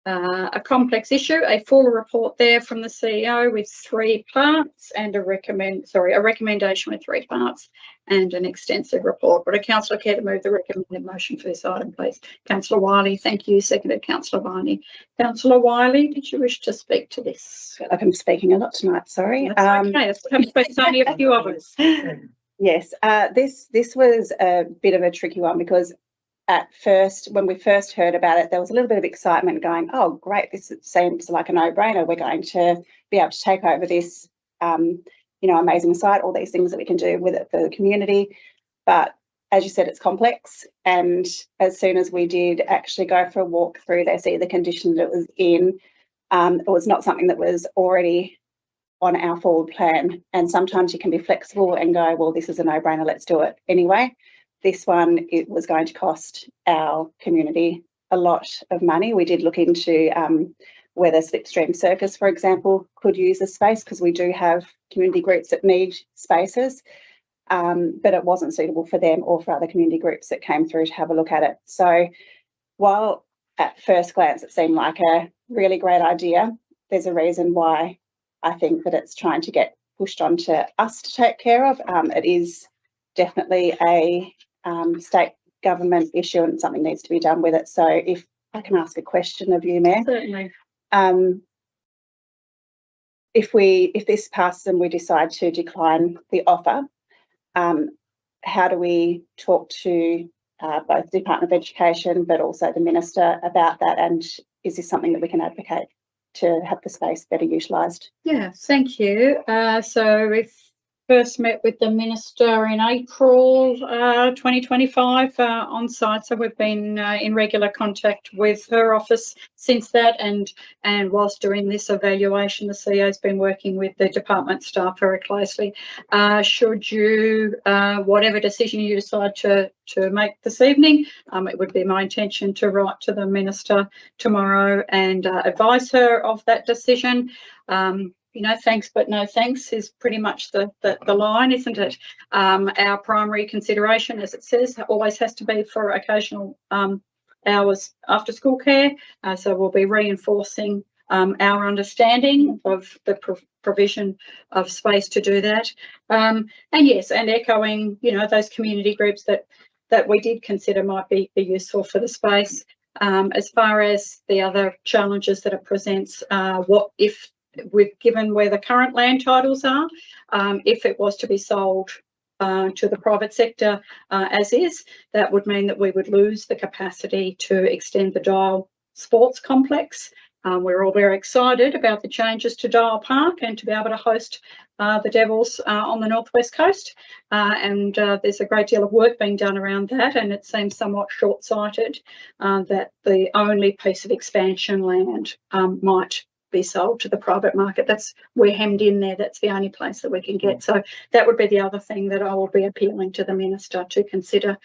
A: A complex issue, a full report there from the CEO with 3 parts and a recommendation with 3 parts and an extensive report. Would a councillor care to move the recommended motion for this item, please? Councillor Wiley, thank you. Seconded, Councillor Viney. Councillor Wiley, did you wish to speak to this?
M: I feel like I'm speaking a lot tonight, sorry.
A: That's okay, that's what happens, but it's only a few of us.
M: Yes, this was a bit of a tricky one because at first, when we first heard about it, there was a little bit of excitement going, oh, great, this seems like a no-brainer. We're going to be able to take over this, amazing site, all these things that we can do with it for the community. But as you said, it's complex. And as soon as we did actually go for a walk through there, see the condition that it was in, it was not something that was already on our forward plan. And sometimes you can be flexible and go, well, this is a no-brainer, let's do it anyway. This one, it was going to cost our community a lot of money. We did look into whether Slipstream Circus, for example, could use the space because we do have community groups that need spaces, but it wasn't suitable for them or for other community groups that came through to have a look at it. So while at first glance it seemed like a really great idea, there's a reason why I think that it's trying to get pushed onto us to take care of. It is definitely a state government issue and something needs to be done with it. So if I can ask a question of you, Mayor.
A: Certainly.
M: If this passes and we decide to decline the offer, how do we talk to both the Department of Education but also the Minister about that, and is this something that we can advocate to have the space better utilised?
A: Yeah, thank you. So we've first met with the Minister in April 2025 on site, so we've been in regular contact with her office since that, and whilst doing this evaluation, the CEO's been working with the department staff very closely. Should you, whatever decision you decide to make this evening, it would be my intention to write to the Minister tomorrow and advise her of that decision. you know, thanks but no thanks is pretty much the line, isn't it? Our primary consideration, as it says, always has to be for occasional hours after school care. So we'll be reinforcing our understanding of the provision of space to do that. And yes, and echoing, you know, those community groups that we did consider might be useful for the space. As far as the other challenges that it presents, what if, given where the current land titles are, if it was to be sold to the private sector as is, that would mean that we would lose the capacity to extend the Dial Sports Complex. We're all very excited about the changes to Dial Park and to be able to host the Devils on the northwest coast. And there's a great deal of work being done around that, and it seems somewhat short-sighted that the only piece of expansion land might be sold to the private market. We're hemmed in there. That's the only place that we can get. So that would be the other thing that I will be appealing to the Minister to consider.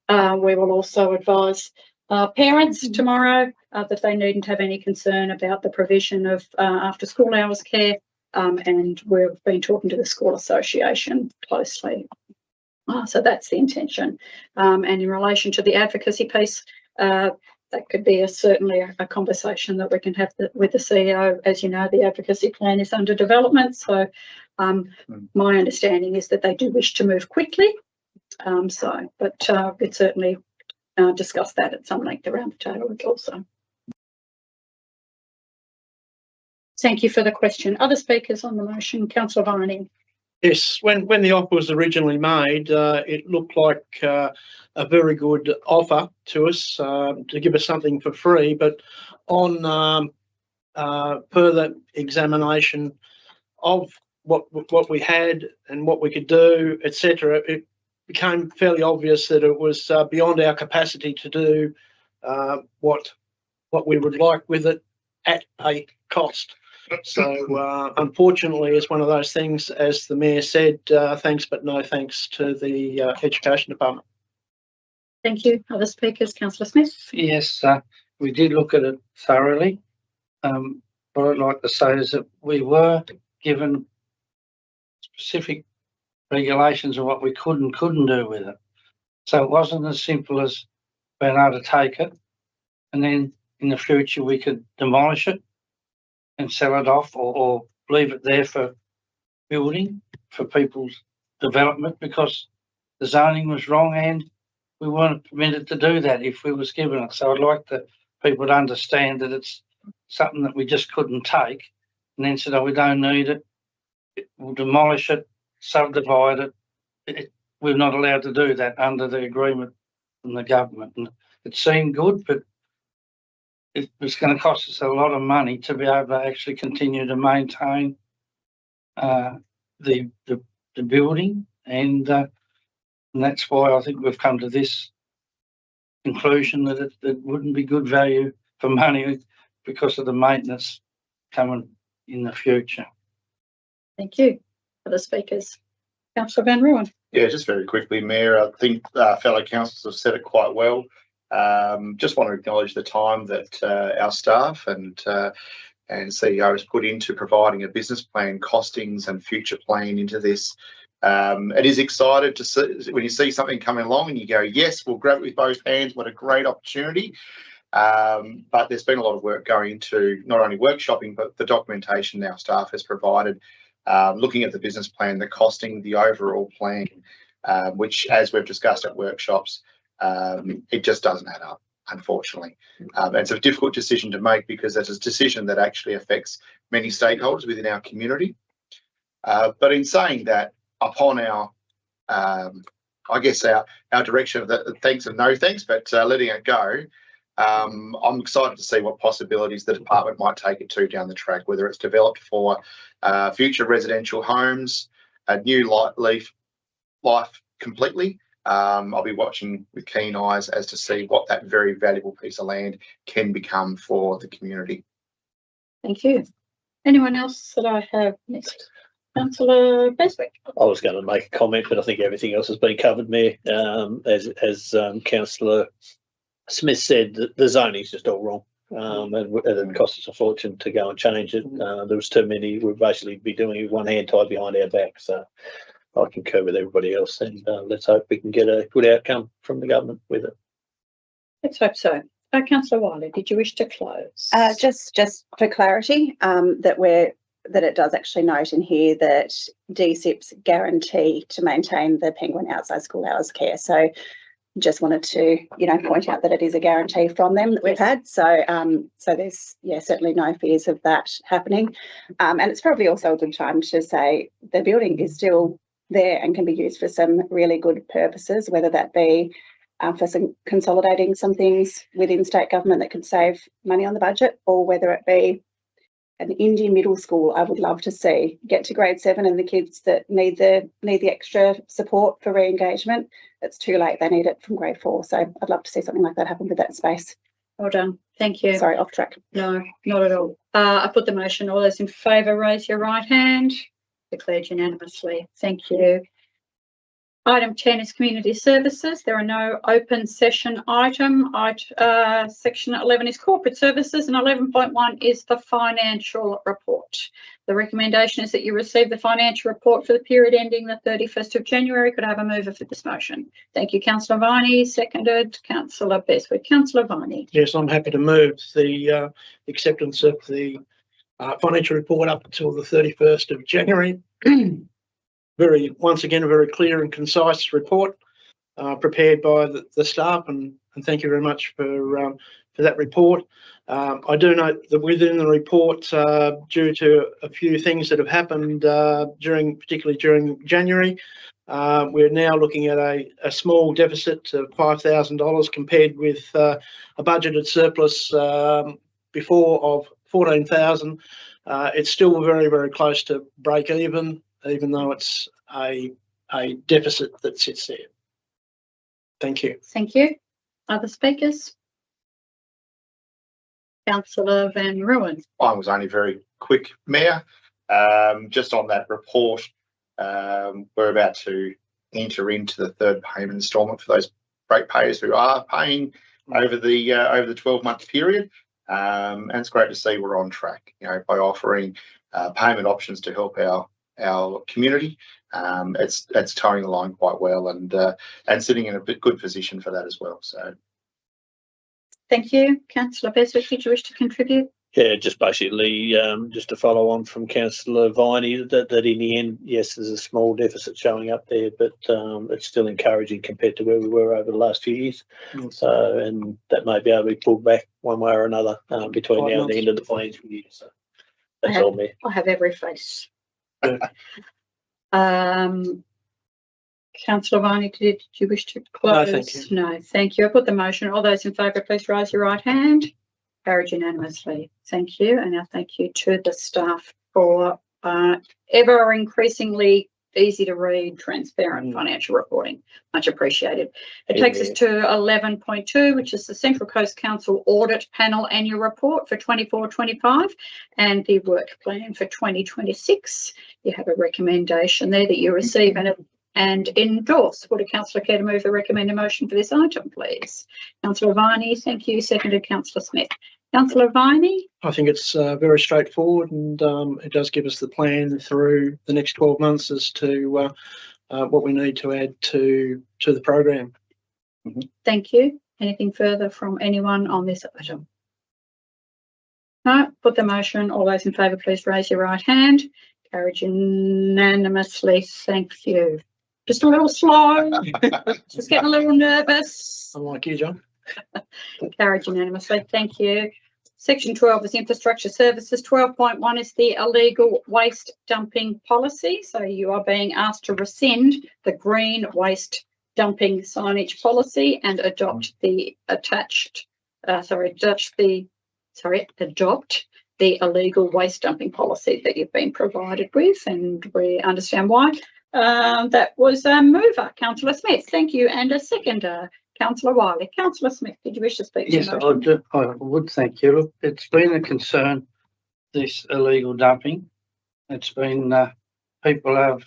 A: We will also advise parents tomorrow that they needn't have any concern about the provision of after school hours care, and we've been talking to the school association closely. So that's the intention. And in relation to the advocacy piece, that could be certainly a conversation that we can have with the CEO. As you know, the advocacy plan is under development. So my understanding is that they do wish to move quickly. But we'd certainly discuss that at some length around the table also. Thank you for the question. Other speakers on the motion? Councillor Vining.
D: Yes, when the offer was originally made, it looked like a very good offer to us to give us something for free, but on further examination of what we had and what we could do, etc., it became fairly obvious that it was beyond our capacity to do what we would like with it at a cost. So unfortunately, it's one of those things, as the Mayor said, thanks but no thanks to the Education Department.
A: Thank you. Other speakers? Councillor Smith.
B: Yes, we did look at it thoroughly. What I'd like to say is that we were given specific regulations of what we could and couldn't do with it. So it wasn't as simple as being able to take it and then in the future we could demolish it and sell it off or leave it there for building, for people's development, because the zoning was wrong and we weren't permitted to do that if we was given it. So I'd like people to understand that it's something that we just couldn't take and then said, oh, we don't need it, we'll demolish it, subdivide it. We're not allowed to do that under the agreement from the government. And it seemed good, but it was going to cost us a lot of money to be able to actually continue to maintain the building, and that's why I think we've come to this conclusion that it wouldn't be good value for money because of the maintenance coming in the future.
A: Thank you. Other speakers? Councillor Van Rooyen.
N: Yeah, just very quickly, Mayor, I think fellow councillors have said it quite well. Just want to acknowledge the time that our staff and CEO has put into providing a business plan, costings and future plan into this. It is excited to see when you see something coming along and you go, yes, we'll grab it with both hands. What a great opportunity. But there's been a lot of work going into not only workshopping, but the documentation our staff has provided, looking at the business plan, the costing, the overall plan, which, as we've discussed at workshops, it just doesn't add up, unfortunately. It's a difficult decision to make because it's a decision that actually affects many stakeholders within our community. But in saying that, upon our, I guess our direction of the thanks and no thanks, but letting it go, I'm excited to see what possibilities the department might take it to down the track, whether it's developed for future residential homes, a new life completely. I'll be watching with keen eyes as to see what that very valuable piece of land can become for the community.
A: Thank you. Anyone else that I have missed? Councillor Beswick.
L: I was going to make a comment, but I think everything else has been covered, Mayor. As Councillor Smith said, the zoning is just all wrong. and it cost us a fortune to go and change it. There was too many. We'd basically be doing it with one hand tied behind our back. So I concur with everybody else, and let's hope we can get a good outcome from the government with it.
A: Let's hope so. Councillor Wiley, did you wish to close?
M: Just for clarity, that it does actually note in here that DSIPs guarantee to maintain the Penguin outside school hours care. So just wanted to, point out that it is a guarantee from them that we've had. So, so there's, certainly no fears of that happening. And it's probably also a good time to say the building is still there and can be used for some really good purposes, whether that be for some consolidating some things within state government that could save money on the budget, or whether it be an Indian middle school. I would love to see get to grade 7 and the kids that need the extra support for re-engagement. It's too late. They need it from grade 4. So I'd love to see something like that happen with that space.
A: Well done. Thank you.
M: Sorry, off track.
A: No, not at all. I put the motion. All those in favour, raise your right hand. Declared unanimously. Thank you. Item 10 is community services. There are no open session item. Section 11 is corporate services, and 11.1 is the financial report. The recommendation is that you receive the financial report for the period ending the 31st of January. Could I have a mover for this motion? Thank you, Councillor Viney. Seconded, Councillor Bestwood. Councillor Viney.
D: Yes, I'm happy to move the acceptance of the financial report up until the 31st of January. Once again, a very clear and concise report prepared by the staff, and thank you very much for that report. I do note that within the report, due to a few things that have happened particularly during January, we're now looking at a small deficit of $5,000 compared with a budgeted surplus before of $14,000. It's still very, very close to break even though it's a deficit that sits there. Thank you.
A: Thank you. Other speakers? Councillor Van Ruin.
N: I was only very quick, Mayor. Just on that report, we're about to enter into the third payment instalment for those ratepayers who are paying over the 12-month period. And it's great to see we're on track, by offering payment options to help our community. It's towing the line quite well, and sitting in a good position for that as well. So,
A: thank you, Councillor Bestwick. Did you wish to contribute?
L: Yeah, just basically just to follow on from Councillor Viney, that in the end, yes, there's a small deficit showing up there, but it's still encouraging compared to where we were over the last few years. So, and that may be able to be pulled back one way or another between now and the end of the financial year. So that's all, Mayor.
A: I have every face. Councillor Viney, did you wish to close?
D: No, thank you.
A: No, thank you. I put the motion. All those in favour, please raise your right hand. Carried unanimously. Thank you. And now thank you to the staff for ever increasingly easy to read, transparent financial reporting. Much appreciated. It takes us to 11.2, which is the Central Coast Council Audit Panel Annual Report for 24-25 and the work plan for 2026. You have a recommendation there that you receive and endorse. Would a councillor care to move the recommended motion for this item, please? Councillor Viney, thank you. Seconded, Councillor Smith. Councillor Viney?
D: I think it's very straightforward, and it does give us the plan through the next 12 months as to what we need to add to the program.
A: Thank you. Anything further from anyone on this item? No, put the motion. All those in favour, please raise your right hand. Carried unanimously. Thank you. Just a little slow. Just getting a little nervous.
D: I'm like you, John.
A: Carried unanimously. Thank you. Section 12 is infrastructure services. 12.1 is the illegal waste dumping policy. So you are being asked to rescind the green waste dumping signage policy and adopt the adopt the illegal waste dumping policy that you've been provided with, and we understand why. That was a mover, Councillor Smith. Thank you. And a seconder, Councillor Wiley. Councillor Smith, did you wish to speak?
B: Yes, I would. Thank you. Look, it's been a concern, this illegal dumping. It's been, people have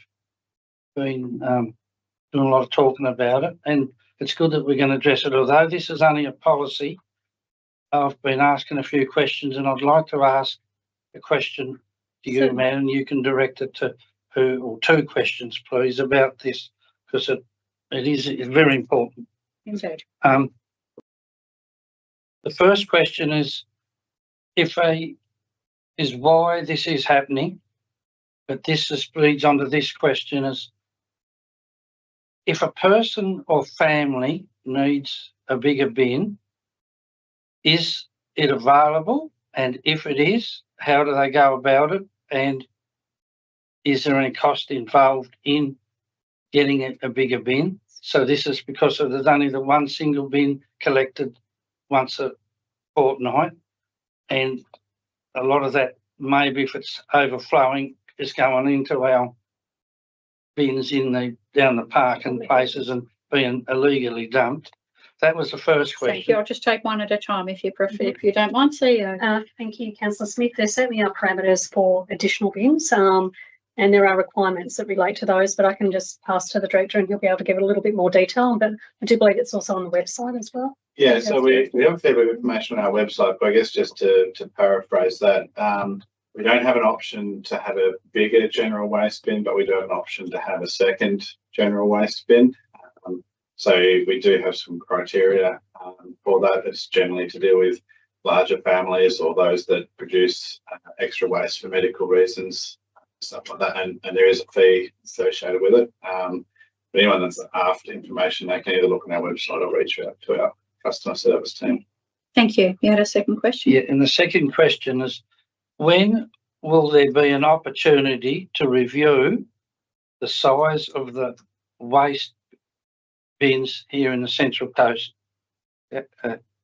B: been doing a lot of talking about it, and it's good that we're going to address it, although this is only a policy I've been asking a few questions and I'd like to ask a question to you,
H: Certainly.
B: Matt, and you can direct it to who, or two questions, please, about this, because it's very important.
A: Indeed.
B: The first question is why this is happening, but leads on to this question is, if a person or family needs a bigger bin, is it available? And if it is, how do they go about it? And is there any cost involved in getting a bigger bin? So this is because there's only the one single bin collected once a fortnight, and a lot of that, maybe if it's overflowing, is going into our bins down the park and places and being illegally dumped. That was the first question.
A: Thank you. I'll just take one at a time if you prefer, if you don't mind, CEO.
H: Thank you, Councillor Smith. There certainly are parameters for additional bins, and there are requirements that relate to those, but I can just pass to the director and he'll be able to give it a little bit more detail, but I do believe it's also on the website as well.
K: Yeah, so we have a fair bit of information on our website, but I guess just to paraphrase that, we don't have an option to have a bigger general waste bin, but we do have an option to have a second general waste bin. So we do have some criteria for that. It's generally to do with larger families or those that produce extra waste for medical reasons, stuff like that. And there is a fee associated with it. Anyone that's after information, they can either look on our website or reach out to our customer service team.
A: Thank you. You had a second question?
B: Yeah, and the second question is, when will there be an opportunity to review the size of the waste bins here in the Central Coast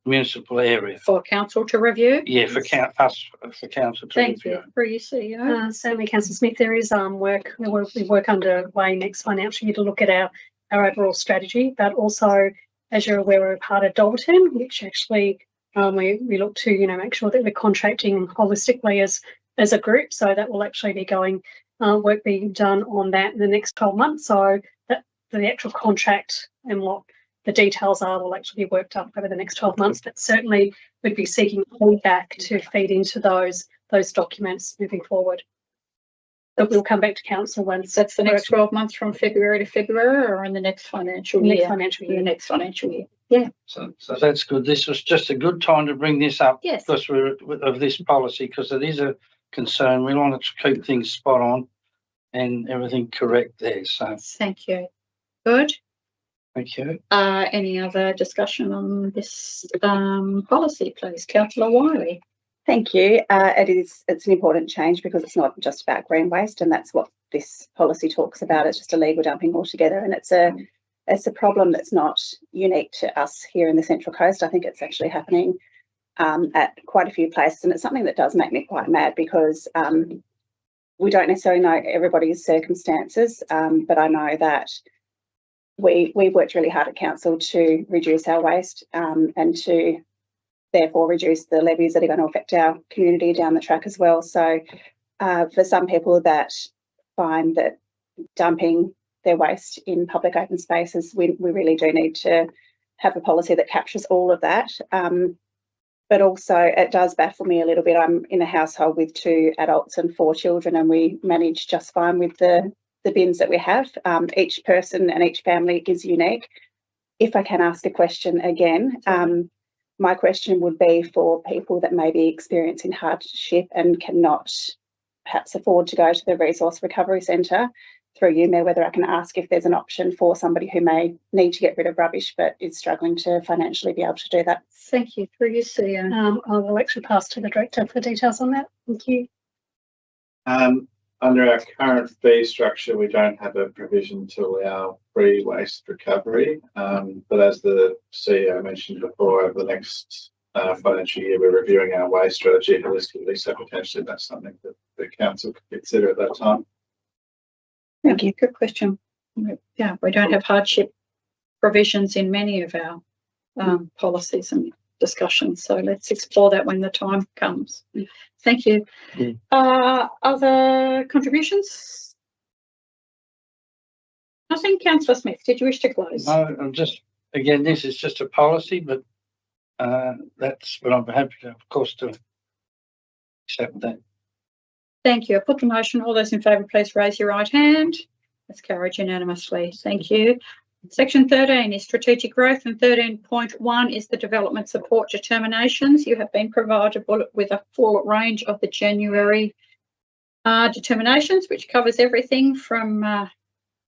B: municipal area?
A: For council to review?
B: Yeah, for council to
A: Thank
B: review.
A: you. For you, CEO.
H: Certainly, Councillor Smith, there is work underway next financial year to look at our overall strategy, but also, as you're aware, we're part of Dalton, which actually we look to make sure that we're contracting holistically as a group. So that will actually be work being done on that in the next 12 months. So that the actual contract and what the details are will actually be worked up over the next 12 months. But certainly we'd be seeking feedback to feed into those documents moving forward. But we'll come back to council once.
A: That's the next 12 months from February to February, or in the next financial year?
H: Next financial year.
A: The next financial year. Yeah.
B: So that's good. This was just a good time to bring this up.
A: Yes.
B: Because of this policy, because it is a concern. We want to keep things spot on and everything correct there. So
A: thank you. Good.
B: Thank you.
A: Any other discussion on this policy, please? Councillor Wiley.
M: Thank you. It's an important change because it's not just about green waste, and that's what this policy talks about. It's just illegal dumping altogether, and it's a problem that's not unique to us here in the Central Coast. I think it's actually happening at quite a few places, and it's something that does make me quite mad because we don't necessarily know everybody's circumstances, but I know that we worked really hard at council to reduce our waste and to therefore reduce the levies that are going to affect our community down the track as well. So for some people that find that dumping their waste in public open spaces, we really do need to have a policy that captures all of that. But also it does baffle me a little bit. I'm in a household with 2 adults and 4 children, and we manage just fine with the bins that we have. Each person and each family is unique. If I can ask a question again, my question would be for people that may be experiencing hardship and cannot perhaps afford to go to the Resource Recovery Centre through you, Mayor, whether I can ask if there's an option for somebody who may need to get rid of rubbish but is struggling to financially be able to do that.
A: Thank you. Through you, CEO.
H: I will actually pass to the director for details on that. Thank you.
K: Under our current fee structure, we don't have a provision to allow free waste recovery. But as the CEO mentioned before, over the next financial year, we're reviewing our waste strategy holistically. So potentially that's something that the council could consider at that time.
A: Thank you. Good question. Yeah, we don't have hardship provisions in many of our policies and discussions. So let's explore that when the time comes. Thank you. Other contributions? Nothing. Councillor Smith, did you wish to close?
B: No, I'm just, again, this is just a policy, but That's what I'm happy to, of course, to accept that.
A: Thank you. I put the motion. All those in favour, please raise your right hand. That's carried unanimously. Thank you. Section 13 is strategic growth and 13.1 is the development support determinations. You have been provided with a full range of the January determinations, which covers everything from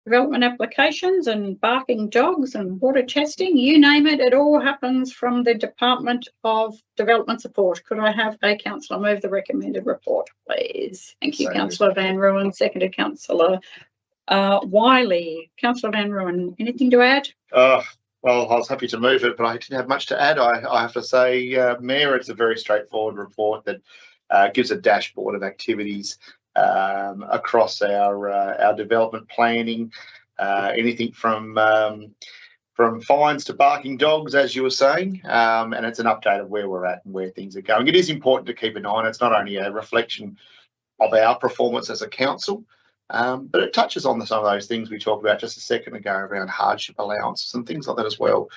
A: development applications and barking dogs and water testing, you name it, it all happens from the Department of Development Support. Could I have a councillor move the recommended report, please? Thank you, Councillor Van Rooyen, seconded Councillor Wiley. Councillor Van Rooyen, anything to add?
N: Well, I was happy to move it, but I didn't have much to add. I have to say, Mayor, it's a very straightforward report that gives a dashboard of activities across our development planning, anything from fines to barking dogs, as you were saying, and it's an update of where we're at and where things are going. It is important to keep an eye on. It's not only a reflection of our performance as a council, but it touches on some of those things we talked about just a second ago around hardship allowances and things like that as well.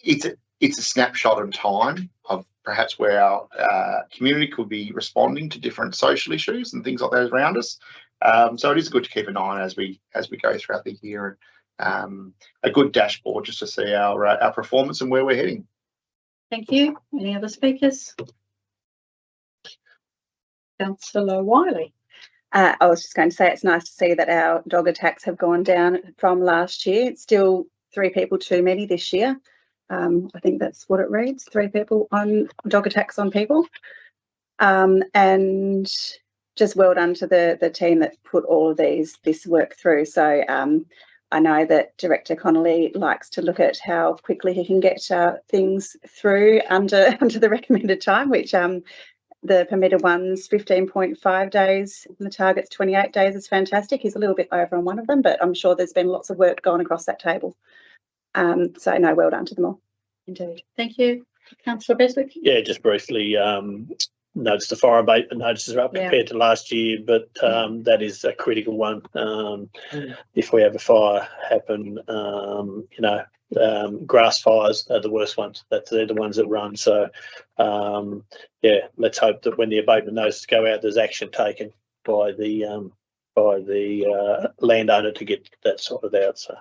N: It's a snapshot in time of perhaps where our community could be responding to different social issues and things like that around us. So it is good to keep an eye on as we go throughout the year, and a good dashboard just to see our performance and where we're heading.
A: Thank you. Any other speakers? Councillor Wiley.
M: I was just going to say it's nice to see that our dog attacks have gone down from last year. It's still 3 people too many this year. I think that's what it reads, 3 people on dog attacks on people. And just well done to the team that put all of this work through. So I know that Director Connolly likes to look at how quickly he can get things through under the recommended time, which the permitted one's 15.5 days and the target's 28 days is fantastic. He's a little bit over on one of them, but I'm sure there's been lots of work going across that table. So no, well done to them all.
A: Indeed. Thank you. Councillor Beswick.
L: Yeah, just briefly, notice the fire abatement notices are up compared to last year, but that is a critical one. If we have a fire happen, grass fires are the worst ones. They're the ones that run. So, yeah, let's hope that when the abatement notices go out, there's action taken by the landowner to get that sorted out. So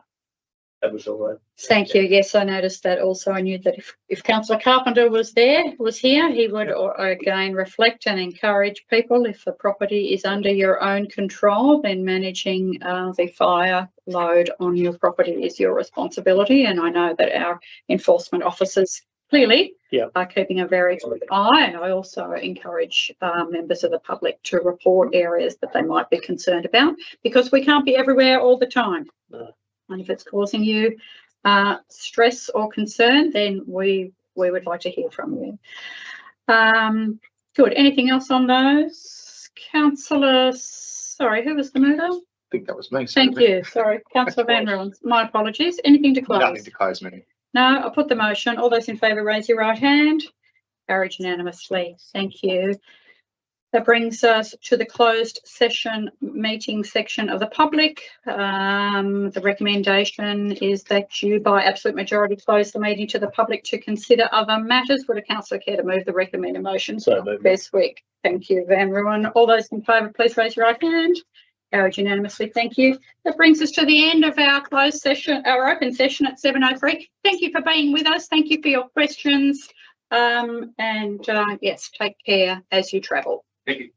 L: that was all right.
A: Thank you. Yes, I noticed that also. I knew that if Councillor Carpenter was here, he would again reflect and encourage people. If the property is under your own control, then managing the fire load on your property is your responsibility. And I know that our enforcement officers clearly are keeping a very good eye. And I also encourage members of the public to report areas that they might be concerned about, because we can't be everywhere all the time. No. And if it's causing you stress or concern, then we would like to hear from you. Good. Anything else on those? Councillor, sorry, who was the mover?
N: I think that was me.
A: Thank you. Sorry, Councillor Van Rooyen. My apologies. Anything to close?
N: Nothing to close, me.
A: No, I'll put the motion. All those in favour, raise your right hand. Carried unanimously. Thank you. That brings us to the closed session meeting section of the public. The recommendation is that you, by absolute majority, close the meeting to the public to consider other matters. Would a councillor care to move the recommended motion?
L: So moved.
A: Beswick. Thank you, Van Rooyen. All those in favour, please raise your right hand. Carried unanimously. Thank you. That brings us to the end of our closed session, our open session at 7:03. Thank you for being with us. Thank you for your questions. Yes, take care as you travel.
E: Thank you.